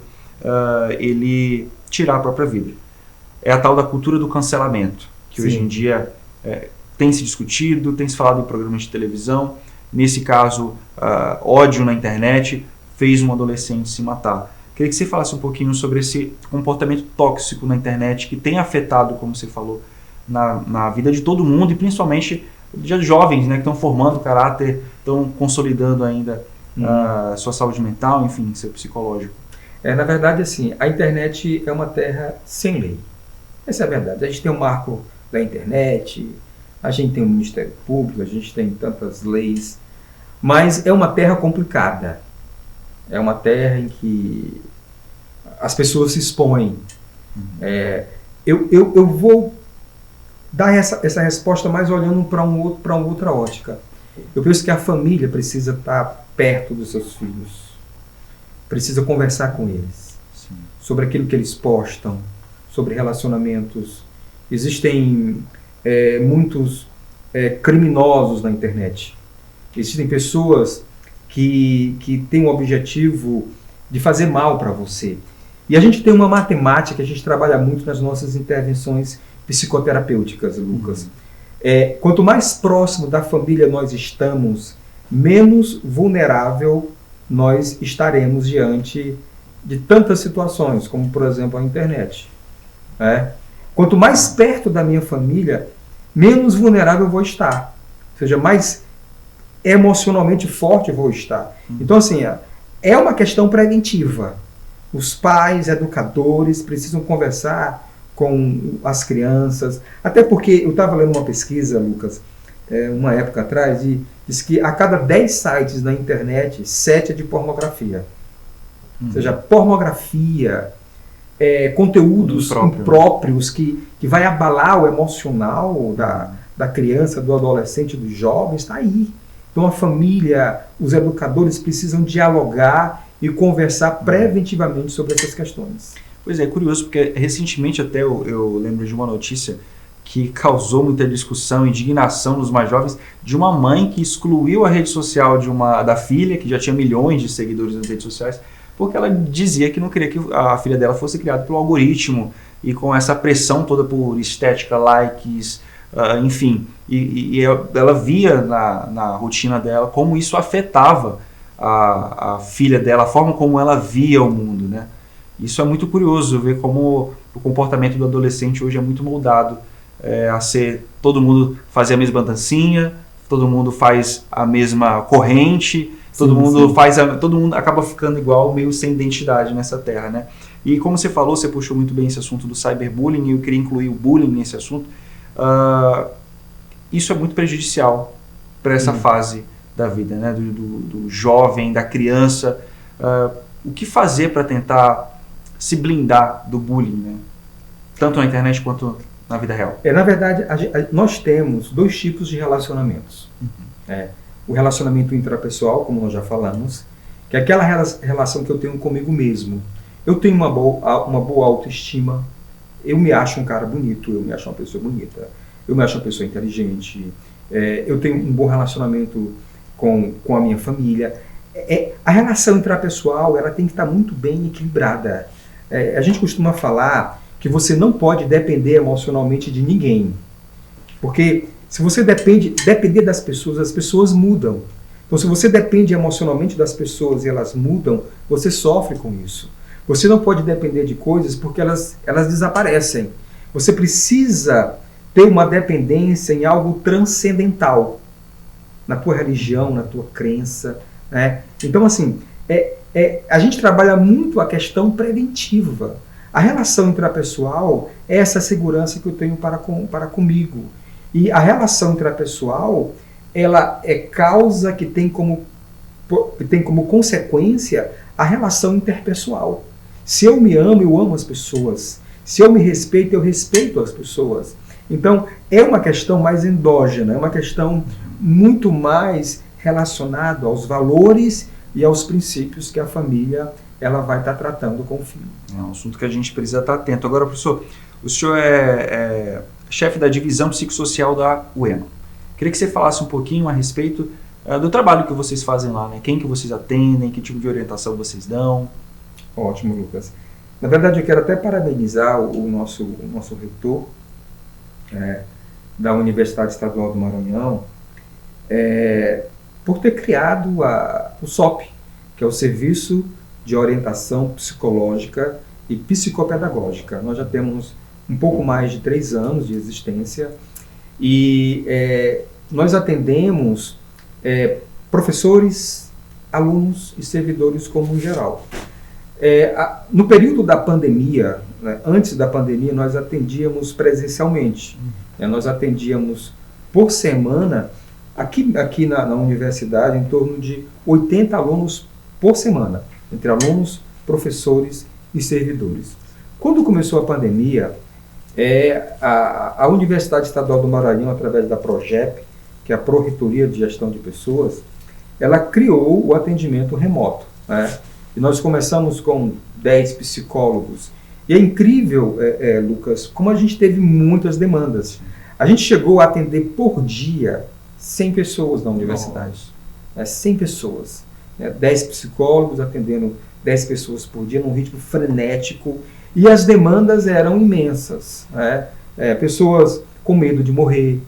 ele tirar a própria vida. É a tal da cultura do cancelamento, que Sim. hoje em dia tem se discutido, tem se falado em programas de televisão. Nesse caso, ódio na internet fez um adolescente se matar. Queria que você falasse um pouquinho sobre esse comportamento tóxico na internet que tem afetado, como você falou, na vida de todo mundo, e principalmente de jovens, né, que estão formando caráter, estão consolidando ainda sua saúde mental, enfim, seu psicológico. Na verdade, assim, a internet é uma terra sem lei. Essa é a verdade. A gente tem um marco da internet, a gente tem um Ministério Público, a gente tem tantas leis, mas é uma terra complicada. É uma terra em que as pessoas se expõem. Eu vou dar essa resposta mais olhando para uma outra ótica. Eu penso que a família precisa estar perto dos seus filhos, precisa conversar com eles. Sim. Sobre aquilo que eles postam, sobre relacionamentos. Existem muitos criminosos na internet. Existem pessoas que têm o objetivo de fazer mal para você. E a gente tem uma matemática que a gente trabalha muito nas nossas intervenções psicoterapêuticas, Lucas. Quanto mais próximo da família nós estamos, menos vulnerável nós estaremos diante de tantas situações, como, por exemplo, a internet. Quanto mais perto da minha família, menos vulnerável eu vou estar. Ou seja, mais emocionalmente forte eu vou estar. Então, assim, é uma questão preventiva. Os pais, educadores precisam conversar com as crianças. Até porque eu estava lendo uma pesquisa, Lucas, uma época atrás, e diz que a cada 10 sites na internet, 7 é de pornografia. Ou seja, pornografia, conteúdos impróprios que vai abalar o emocional da criança, do adolescente, do jovem, está aí. Então a família, os educadores precisam dialogar e conversar preventivamente sobre essas questões. Pois é, curioso, porque recentemente até eu lembro de uma notícia que causou muita discussão e indignação nos mais jovens, de uma mãe que excluiu a rede social da filha, que já tinha milhões de seguidores nas redes sociais, porque ela dizia que não queria que a filha dela fosse criada pelo algoritmo, e com essa pressão toda por estética, likes, enfim. E ela via na rotina dela como isso afetava a filha dela, a forma como ela via o mundo, né? Isso é muito curioso, ver como o comportamento do adolescente hoje é muito moldado a ser, todo mundo fazer a mesma dancinha, todo mundo faz a mesma corrente, todo mundo acaba ficando igual, meio sem identidade nessa terra, né? E como você falou, você puxou muito bem esse assunto do cyberbullying, e eu queria incluir o bullying nesse assunto. Isso é muito prejudicial para essa fase da vida, né? Do jovem, da criança. O que fazer para tentar se blindar do bullying, né? Tanto na internet quanto na vida real? Na verdade, nós temos 2 tipos de relacionamentos. O relacionamento intrapessoal, como nós já falamos, que é aquela relação que eu tenho comigo mesmo. Eu tenho uma boa autoestima, eu me acho um cara bonito, eu me acho uma pessoa bonita, eu me acho uma pessoa inteligente, eu tenho um bom relacionamento com a minha família. A relação intrapessoal, ela tem que estar muito bem equilibrada. A gente costuma falar que você não pode depender emocionalmente de ninguém. Porque se você depender das pessoas, as pessoas mudam. Então, se você depende emocionalmente das pessoas e elas mudam, você sofre com isso. Você não pode depender de coisas porque elas desaparecem. Você precisa ter uma dependência em algo transcendental. Na tua religião, na tua crença, né? Então, assim, a gente trabalha muito a questão preventiva. A relação intrapessoal é essa segurança que eu tenho para comigo. E a relação intrapessoal, ela é causa que tem como consequência a relação interpessoal. Se eu me amo, eu amo as pessoas. Se eu me respeito, eu respeito as pessoas. Então, é uma questão mais endógena, é uma questão muito mais relacionada aos valores e aos princípios que a família ela vai estar tratando com o filho. É um assunto que a gente precisa estar atento. Agora, professor, o senhor é chefe da divisão psicossocial da UEMA. Queria que você falasse um pouquinho a respeito do trabalho que vocês fazem lá, né? Quem que vocês atendem, que tipo de orientação vocês dão. Ótimo, Lucas. Na verdade, eu quero até parabenizar o nosso reitor da Universidade Estadual do Maranhão por ter criado o SOP, que é o Serviço de Orientação Psicológica e Psicopedagógica. Nós já temos um pouco mais de 3 anos de existência e nós atendemos professores, alunos e servidores como em geral. No período da pandemia, né, antes da pandemia, nós atendíamos presencialmente. Nós atendíamos por semana, aqui na universidade, em torno de 80 alunos por semana, entre alunos, professores e servidores. Quando começou a pandemia, a Universidade Estadual do Maranhão, através da PROGEP, que é a Pró-Reitoria de Gestão de Pessoas, ela criou o atendimento remoto, né? E nós começamos com 10 psicólogos. E é incrível, Lucas, como a gente teve muitas demandas. A gente chegou a atender por dia 100 pessoas na universidade. 100 pessoas. 10 psicólogos atendendo 10 pessoas por dia, num ritmo frenético. E as demandas eram imensas. Pessoas com medo de morrer,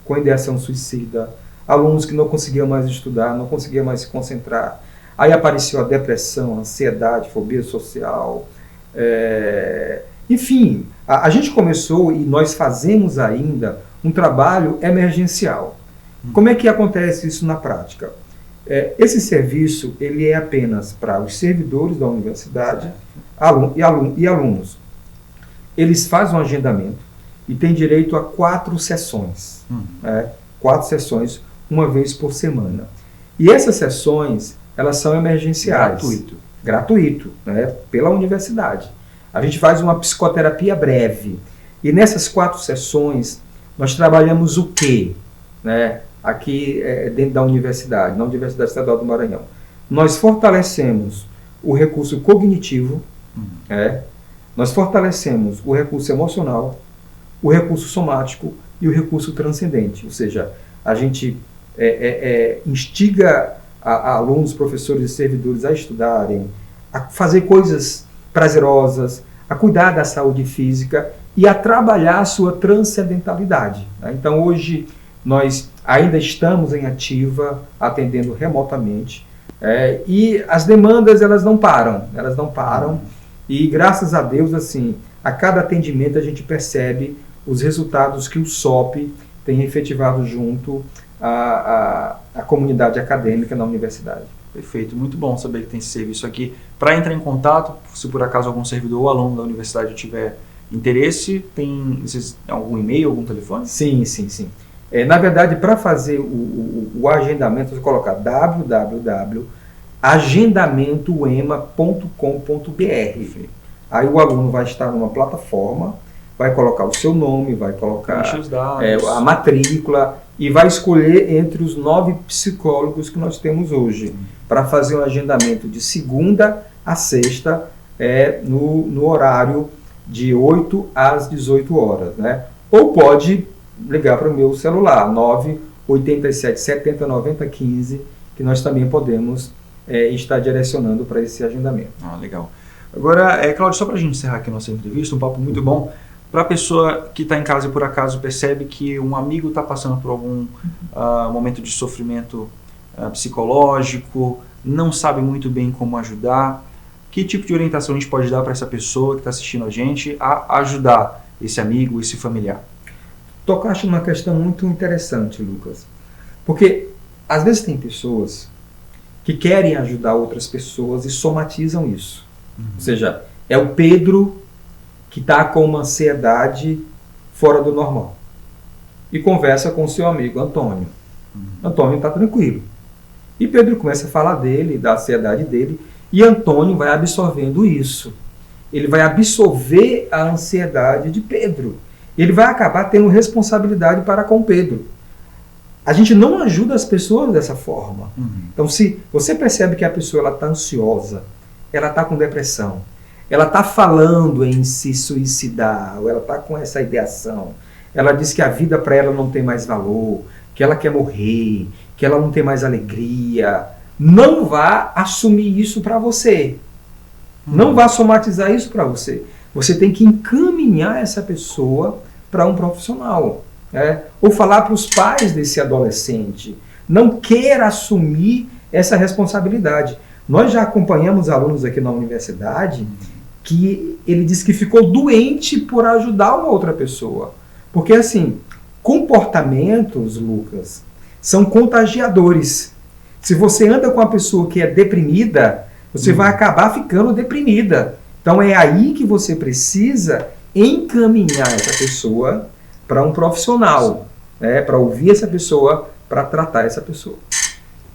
com ideação suicida, alunos que não conseguiam mais estudar, não conseguiam mais se concentrar. Aí apareceu a depressão, a ansiedade, fobia social. Enfim, a gente começou e nós fazemos ainda um trabalho emergencial. Como é que acontece isso na prática? Esse serviço ele é apenas para os servidores da universidade e alunos. Eles fazem um agendamento e têm direito a 4 sessões. 4 sessões, uma vez por semana. E essas sessões, elas são emergenciais. Gratuito, né, pela universidade. A gente faz uma psicoterapia breve. E nessas 4 sessões, nós trabalhamos o quê? Aqui dentro da universidade, na Universidade Estadual do Maranhão. Nós fortalecemos o recurso cognitivo, nós fortalecemos o recurso emocional, o recurso somático e o recurso transcendente. Ou seja, a gente instiga alunos, professores e servidores a estudarem, a fazer coisas prazerosas, a cuidar da saúde física e a trabalhar a sua transcendentalidade. Então, hoje, nós ainda estamos em ativa, atendendo remotamente, e as demandas, elas não param, e graças a Deus, assim, a cada atendimento a gente percebe os resultados que o SOP tem efetivado junto à comunidade acadêmica na universidade. Perfeito, muito bom saber que tem esse serviço aqui. Para entrar em contato, se por acaso algum servidor ou aluno da universidade tiver interesse, tem algum e-mail, algum telefone? Sim. Na verdade, para fazer o agendamento, você colocar www.agendamentoema.com.br. Aí o aluno vai estar numa plataforma, vai colocar o seu nome, vai colocar os dados, a matrícula e vai escolher entre os 9 psicólogos que nós temos hoje para fazer um agendamento de segunda a sexta no horário de 8 às 18 horas. Né? Ou pode ligar para o meu celular, 987 70 90 15, que nós também podemos estar direcionando para esse agendamento. Legal. Agora, Cláudio, só para a gente encerrar aqui a nossa entrevista, um papo muito bom. Para a pessoa que está em casa e por acaso percebe que um amigo está passando por algum momento de sofrimento psicológico, não sabe muito bem como ajudar, que tipo de orientação a gente pode dar para essa pessoa que está assistindo a gente a ajudar esse amigo, esse familiar? Tocaste numa questão muito interessante, Lucas. Porque às vezes tem pessoas que querem ajudar outras pessoas e somatizam isso. Ou seja, é o Pedro que está com uma ansiedade fora do normal. E conversa com o seu amigo Antônio. Antônio está tranquilo. E Pedro começa a falar dele, da ansiedade dele, e Antônio vai absorvendo isso. Ele vai absorver a ansiedade de Pedro. Ele vai acabar tendo responsabilidade para com Pedro. A gente não ajuda as pessoas dessa forma. Então, se você percebe que a pessoa está ansiosa, ela está com depressão, ela está falando em se suicidar, ou ela está com essa ideação, ela diz que a vida para ela não tem mais valor, que ela quer morrer, que ela não tem mais alegria, não vá assumir isso para você. Não vá somatizar isso para você. Você tem que encaminhar essa pessoa para um profissional. Ou falar para os pais desse adolescente. Não queira assumir essa responsabilidade. Nós já acompanhamos alunos aqui na universidade que ele disse que ficou doente por ajudar uma outra pessoa. Porque, assim, comportamentos, Lucas, são contagiadores. Se você anda com uma pessoa que é deprimida, você vai acabar ficando deprimida. Então é aí que você precisa encaminhar essa pessoa para um profissional, para ouvir essa pessoa, para tratar essa pessoa.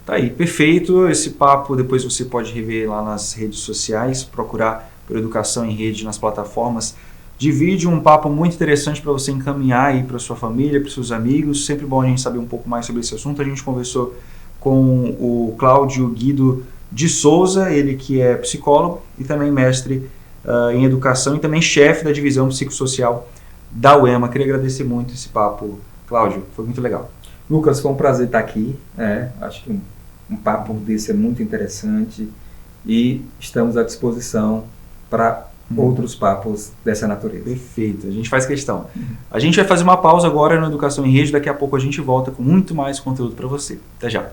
Tá aí, perfeito. Esse papo depois você pode rever lá nas redes sociais, procurar por Educação em Rede nas plataformas de vídeo, um papo muito interessante para você encaminhar aí para sua família, para seus amigos. Sempre bom a gente saber um pouco mais sobre esse assunto. A gente conversou com o Cláudio Guido de Souza, ele que é psicólogo e também mestre em educação e também chefe da divisão psicossocial da UEMA. Queria agradecer muito esse papo, Cláudio, foi muito legal. Lucas, foi um prazer estar aqui. Acho que um papo desse é muito interessante e estamos à disposição para outros papos dessa natureza. Perfeito, a gente faz questão. A gente vai fazer uma pausa agora no Educação em Rede, daqui a pouco a gente volta com muito mais conteúdo para você. Até já.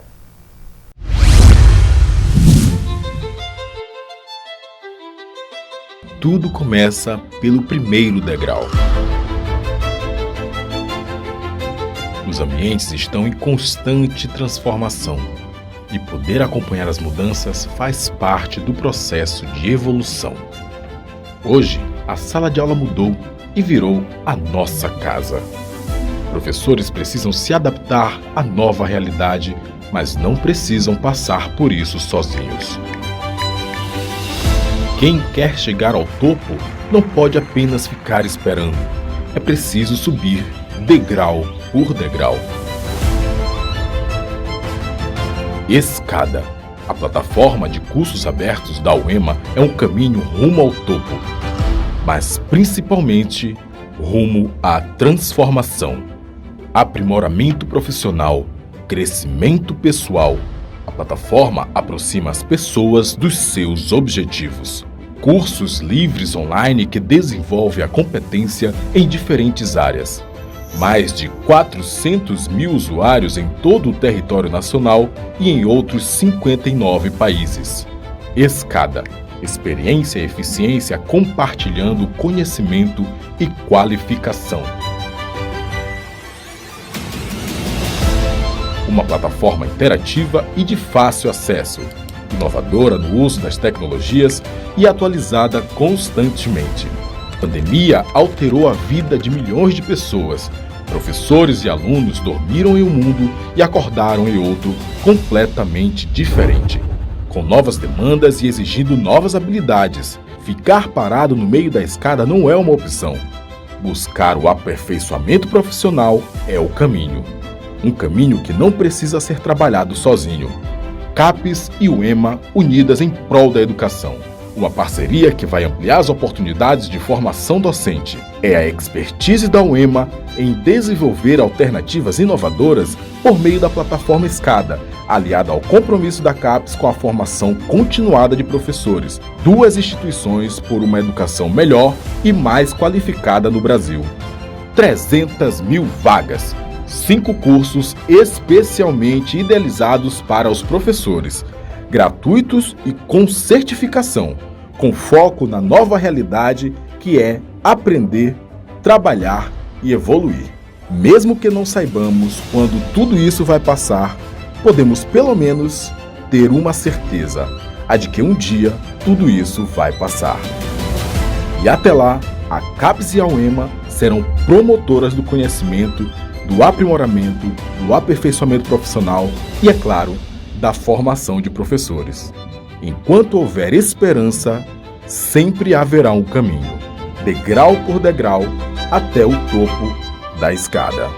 Tudo começa pelo primeiro degrau. Os ambientes estão em constante transformação e poder acompanhar as mudanças faz parte do processo de evolução. Hoje, a sala de aula mudou e virou a nossa casa. Professores precisam se adaptar à nova realidade, mas não precisam passar por isso sozinhos. Quem quer chegar ao topo não pode apenas ficar esperando. É preciso subir degrau por degrau. Escada. A plataforma de cursos abertos da UEMA é um caminho rumo ao topo, mas principalmente rumo à transformação, aprimoramento profissional, crescimento pessoal. A plataforma aproxima as pessoas dos seus objetivos. Cursos livres online que desenvolvem a competência em diferentes áreas. Mais de 400 mil usuários em todo o território nacional e em outros 59 países. Escada. Experiência e eficiência compartilhando conhecimento e qualificação. Uma plataforma interativa e de fácil acesso, inovadora no uso das tecnologias e atualizada constantemente. A pandemia alterou a vida de milhões de pessoas. Professores e alunos dormiram em um mundo e acordaram em outro completamente diferente, com novas demandas e exigindo novas habilidades. Ficar parado no meio da escada não é uma opção. Buscar o aperfeiçoamento profissional é o caminho. Um caminho que não precisa ser trabalhado sozinho. CAPES e UEMA unidas em prol da educação. Uma parceria que vai ampliar as oportunidades de formação docente. É a expertise da UEMA em desenvolver alternativas inovadoras por meio da plataforma Escada, aliada ao compromisso da CAPES com a formação continuada de professores. Duas instituições por uma educação melhor e mais qualificada no Brasil. 300 mil vagas. 5 cursos especialmente idealizados para os professores, gratuitos e com certificação, com foco na nova realidade que é aprender, trabalhar e evoluir. Mesmo que não saibamos quando tudo isso vai passar, podemos pelo menos ter uma certeza, a de que um dia tudo isso vai passar. E até lá, a CAPES e a UEMA serão promotoras do conhecimento, do aprimoramento, do aperfeiçoamento profissional e, é claro, da formação de professores. Enquanto houver esperança, sempre haverá um caminho, degrau por degrau, até o topo da escada.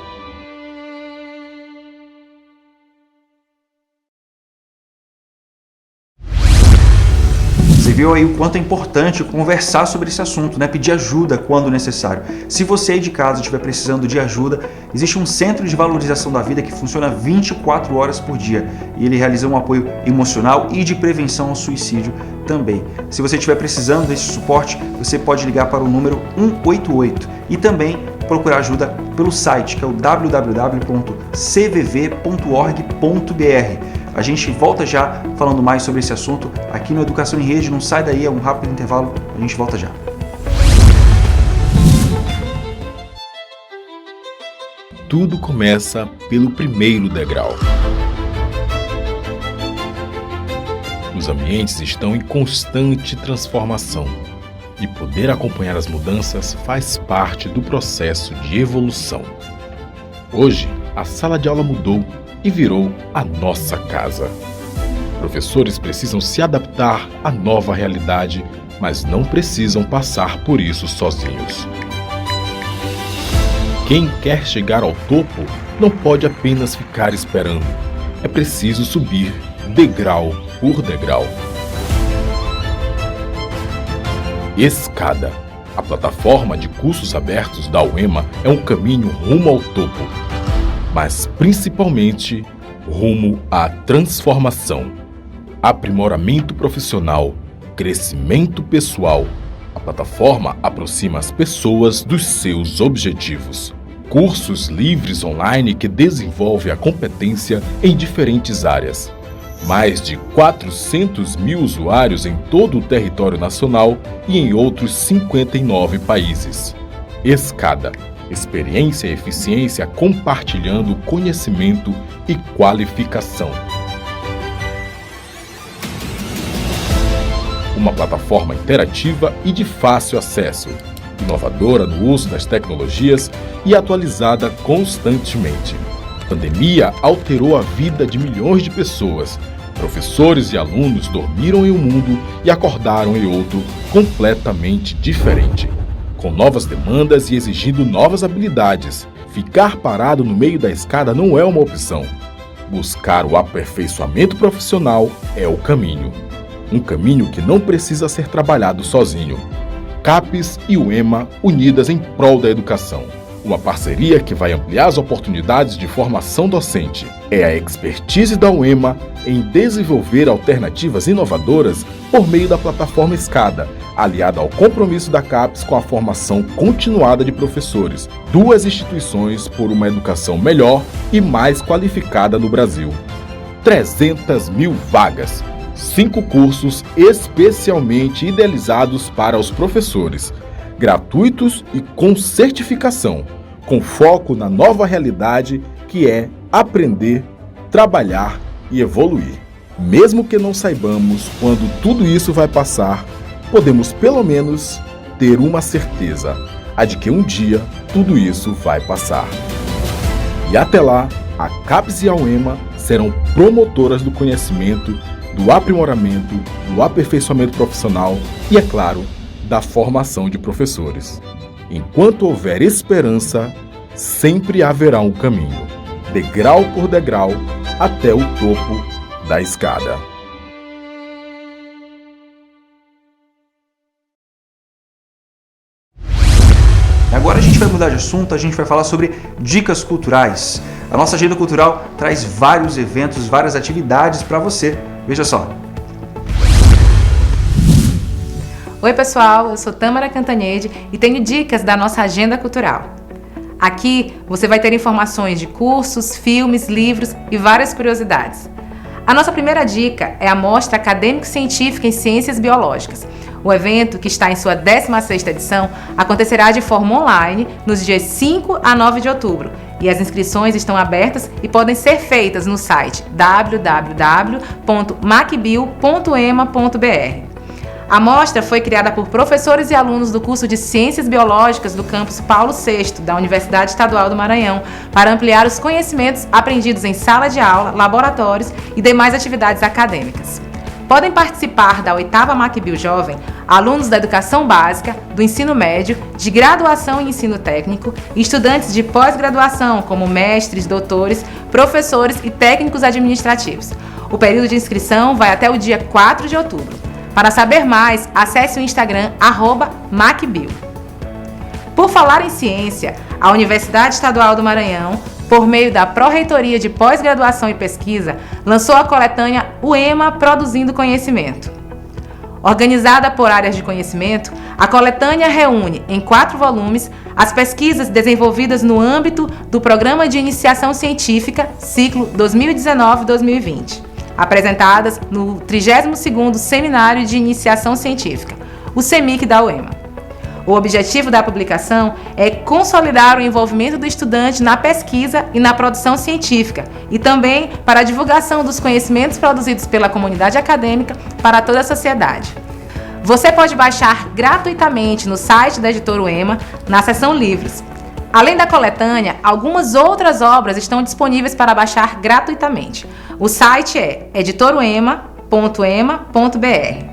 Você viu aí o quanto é importante conversar sobre esse assunto, né? Pedir ajuda quando necessário. Se você aí de casa estiver precisando de ajuda, existe um centro de valorização da vida que funciona 24 horas por dia e ele realiza um apoio emocional e de prevenção ao suicídio também. Se você estiver precisando desse suporte, você pode ligar para o número 188 e também procurar ajuda pelo site, que é o www.cvv.org.br. A gente volta já falando mais sobre esse assunto aqui no Educação em Rede. Não sai daí, é um rápido intervalo, a gente volta já. Tudo começa pelo primeiro degrau. Os ambientes estão em constante transformação e poder acompanhar as mudanças faz parte do processo de evolução. Hoje, a sala de aula mudou e virou a nossa casa. Professores precisam se adaptar à nova realidade, mas não precisam passar por isso sozinhos. Quem quer chegar ao topo não pode apenas ficar esperando. É preciso subir degrau por degrau. Escada. A plataforma de cursos abertos da UEMA é um caminho rumo ao topo, mas principalmente rumo à transformação, aprimoramento profissional, crescimento pessoal. A plataforma aproxima as pessoas dos seus objetivos. Cursos livres online que desenvolvem a competência em diferentes áreas. Mais de 400 mil usuários em todo o território nacional e em outros 59 países. Escada. Experiência e eficiência compartilhando conhecimento e qualificação. Uma plataforma interativa e de fácil acesso, inovadora no uso das tecnologias e atualizada constantemente. A pandemia alterou a vida de milhões de pessoas. Professores e alunos dormiram em um mundo e acordaram em outro completamente diferente, com novas demandas e exigindo novas habilidades. Ficar parado no meio da escada não é uma opção. Buscar o aperfeiçoamento profissional é o caminho. Um caminho que não precisa ser trabalhado sozinho. CAPES e UEMA unidas em prol da educação. Uma parceria que vai ampliar as oportunidades de formação docente. É a expertise da UEMA em desenvolver alternativas inovadoras por meio da plataforma Escada, aliada ao compromisso da CAPES com a formação continuada de professores. Duas instituições por uma educação melhor e mais qualificada no Brasil. 300 mil vagas. 5 cursos especialmente idealizados para os professores, gratuitos e com certificação, com foco na nova realidade que é aprender, trabalhar e evoluir. Mesmo que não saibamos quando tudo isso vai passar, podemos pelo menos ter uma certeza, a de que um dia tudo isso vai passar. E até lá, a CAPES e a UEMA serão promotoras do conhecimento, do aprimoramento, do aperfeiçoamento profissional e, é claro, da formação de professores. Enquanto houver esperança, sempre haverá um caminho, degrau por degrau, até o topo da escada. Agora a gente vai mudar de assunto, a gente vai falar sobre dicas culturais. A nossa agenda cultural traz vários eventos, várias atividades para você. Veja só. Oi pessoal, eu sou Tâmara Cantanhede e tenho dicas da nossa agenda cultural. Aqui você vai ter informações de cursos, filmes, livros e várias curiosidades. A nossa primeira dica é a Mostra Acadêmico-Científica em Ciências Biológicas. O evento, que está em sua 16ª edição, acontecerá de forma online nos dias 5 a 9 de outubro e as inscrições estão abertas e podem ser feitas no site www.macbio.ema.br. A mostra foi criada por professores e alunos do curso de Ciências Biológicas do campus Paulo VI, da Universidade Estadual do Maranhão, para ampliar os conhecimentos aprendidos em sala de aula, laboratórios e demais atividades acadêmicas. Podem participar da 8ª MacBio Jovem alunos da educação básica, do ensino médio, de graduação e ensino técnico, e estudantes de pós-graduação, como mestres, doutores, professores e técnicos administrativos. O período de inscrição vai até o dia 4 de outubro. Para saber mais, acesse o Instagram @macbio. Por falar em ciência, a Universidade Estadual do Maranhão, por meio da Pró-Reitoria de Pós-Graduação e Pesquisa, lançou a coletânea UEMA Produzindo Conhecimento. Organizada por áreas de conhecimento, a coletânea reúne, em 4 volumes, as pesquisas desenvolvidas no âmbito do Programa de Iniciação Científica, ciclo 2019-2020, apresentadas no 32º Seminário de Iniciação Científica, o CEMIC da UEMA. O objetivo da publicação é consolidar o envolvimento do estudante na pesquisa e na produção científica e também para a divulgação dos conhecimentos produzidos pela comunidade acadêmica para toda a sociedade. Você pode baixar gratuitamente no site da editora UEMA, na seção Livros. Além da coletânea, algumas outras obras estão disponíveis para baixar gratuitamente. O site é editoruema.ema.br.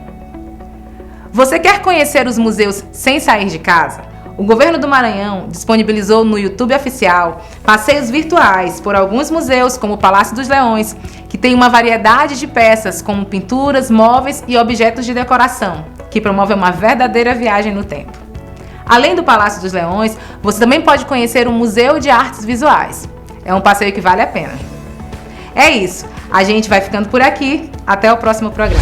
Você quer conhecer os museus sem sair de casa? O Governo do Maranhão disponibilizou no YouTube oficial passeios virtuais por alguns museus, como o Palácio dos Leões, que tem uma variedade de peças, como pinturas, móveis e objetos de decoração, que promovem uma verdadeira viagem no tempo. Além do Palácio dos Leões, você também pode conhecer o Museu de Artes Visuais. É um passeio que vale a pena. É isso, a gente vai ficando por aqui. Até o próximo programa.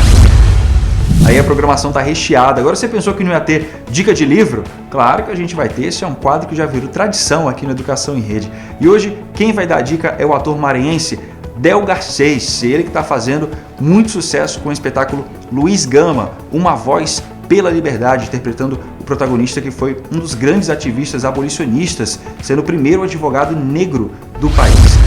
Aí a programação tá recheada. Agora você pensou que não ia ter dica de livro? Claro que a gente vai ter. Esse é um quadro que já virou tradição aqui no Educação em Rede. E hoje quem vai dar a dica é o ator maranhense Del Garcês. Ele que está fazendo muito sucesso com o espetáculo Luiz Gama, Uma Voz pela Liberdade, interpretando o protagonista que foi um dos grandes ativistas abolicionistas, sendo o primeiro advogado negro do país.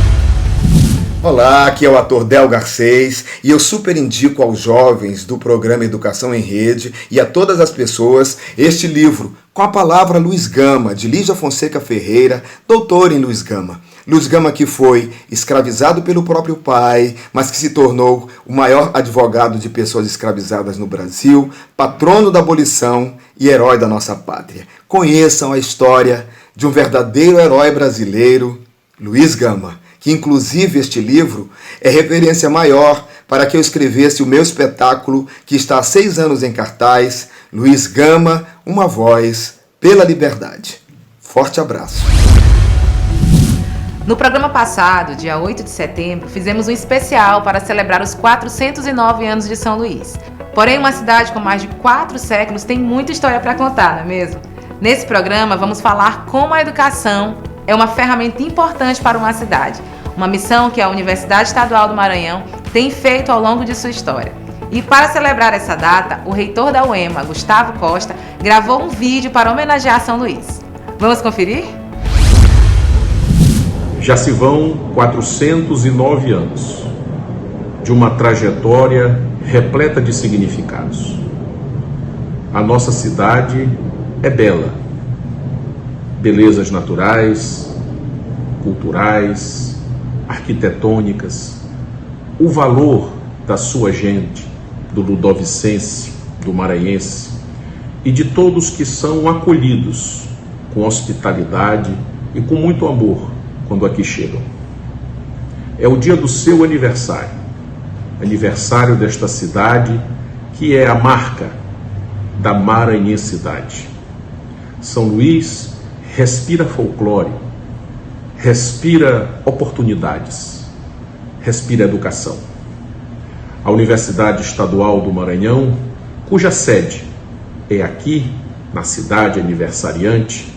Olá, aqui é o ator Del Garcês e eu super indico aos jovens do programa Educação em Rede e a todas as pessoas este livro, Com a Palavra Luiz Gama, de Lígia Fonseca Ferreira, doutora em Luiz Gama. Luiz Gama que foi escravizado pelo próprio pai, mas que se tornou o maior advogado de pessoas escravizadas no Brasil, patrono da abolição e herói da nossa pátria. Conheçam a história de um verdadeiro herói brasileiro, Luiz Gama, que inclusive este livro é referência maior para que eu escrevesse o meu espetáculo que está há 6 anos em cartaz, Luiz Gama, Uma Voz pela Liberdade. Forte abraço. No programa passado, dia 8 de setembro, fizemos um especial para celebrar os 409 anos de São Luís. Porém, uma cidade com mais de 4 séculos tem muita história para contar, não é mesmo? Nesse programa, vamos falar como a educação é uma ferramenta importante para uma cidade, uma missão que a Universidade Estadual do Maranhão tem feito ao longo de sua história. E para celebrar essa data, o reitor da UEMA, Gustavo Costa, gravou um vídeo para homenagear São Luís. Vamos conferir? Já se vão 409 anos de uma trajetória repleta de significados. A nossa cidade é bela. Belezas naturais, culturais, arquitetônicas, o valor da sua gente, do ludovicense, do maranhense e de todos que são acolhidos com hospitalidade e com muito amor quando aqui chegam. É o dia do seu aniversário, aniversário desta cidade que é a marca da maranhensidade. São Luís respira folclore, respira oportunidades, respira educação. A Universidade Estadual do Maranhão, cuja sede é aqui, na cidade aniversariante,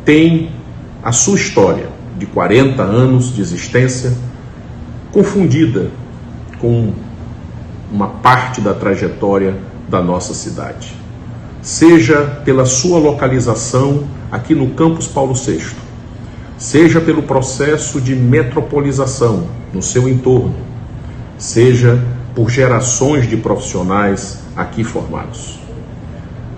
tem a sua história de 40 anos de existência confundida com uma parte da trajetória da nossa cidade. Seja pela sua localização aqui no Campus Paulo VI, seja pelo processo de metropolização no seu entorno, seja por gerações de profissionais aqui formados.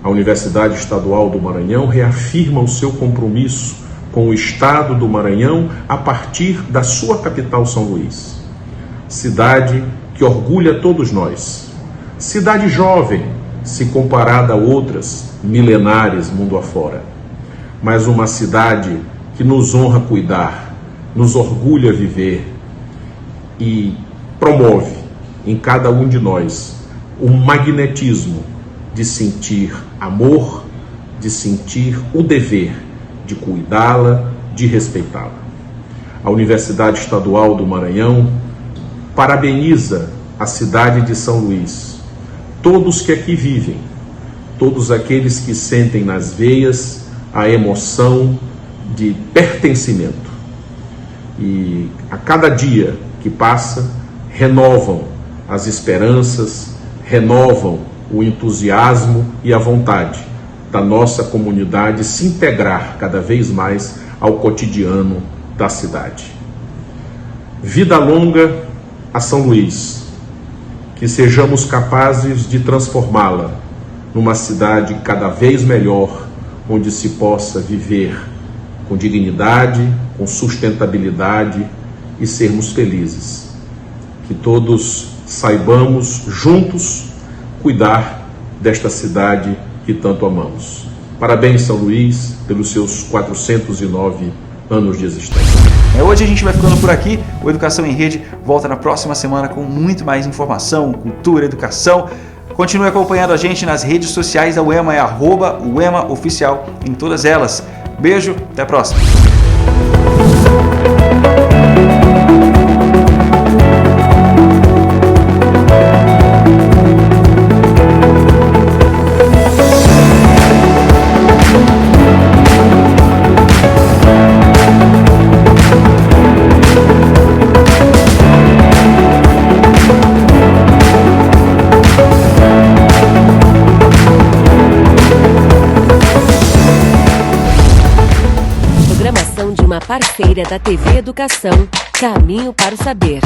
A Universidade Estadual do Maranhão reafirma o seu compromisso com o Estado do Maranhão a partir da sua capital, São Luís. Cidade que orgulha todos nós. Cidade jovem, se comparada a outras milenares mundo afora. Mas uma cidade que nos honra cuidar, nos orgulha viver e promove em cada um de nós o magnetismo de sentir amor, de sentir o dever de cuidá-la, de respeitá-la. A Universidade Estadual do Maranhão parabeniza a cidade de São Luís, todos que aqui vivem, todos aqueles que sentem nas veias a emoção de pertencimento. E a cada dia que passa, renovam as esperanças, renovam o entusiasmo e a vontade da nossa comunidade se integrar cada vez mais ao cotidiano da cidade. Vida longa a São Luís, que sejamos capazes de transformá-la numa cidade cada vez melhor, onde se possa viver com dignidade, com sustentabilidade e sermos felizes. Que todos saibamos juntos cuidar desta cidade que tanto amamos. Parabéns, São Luís, pelos seus 409 anos de existência. Hoje a gente vai ficando por aqui. O Educação em Rede volta na próxima semana com muito mais informação, cultura, educação. Continue acompanhando a gente nas redes sociais da UEMA, é @UEMAOficial em todas elas. Beijo, até a próxima. Parceira da TV Educação, Caminho para o Saber.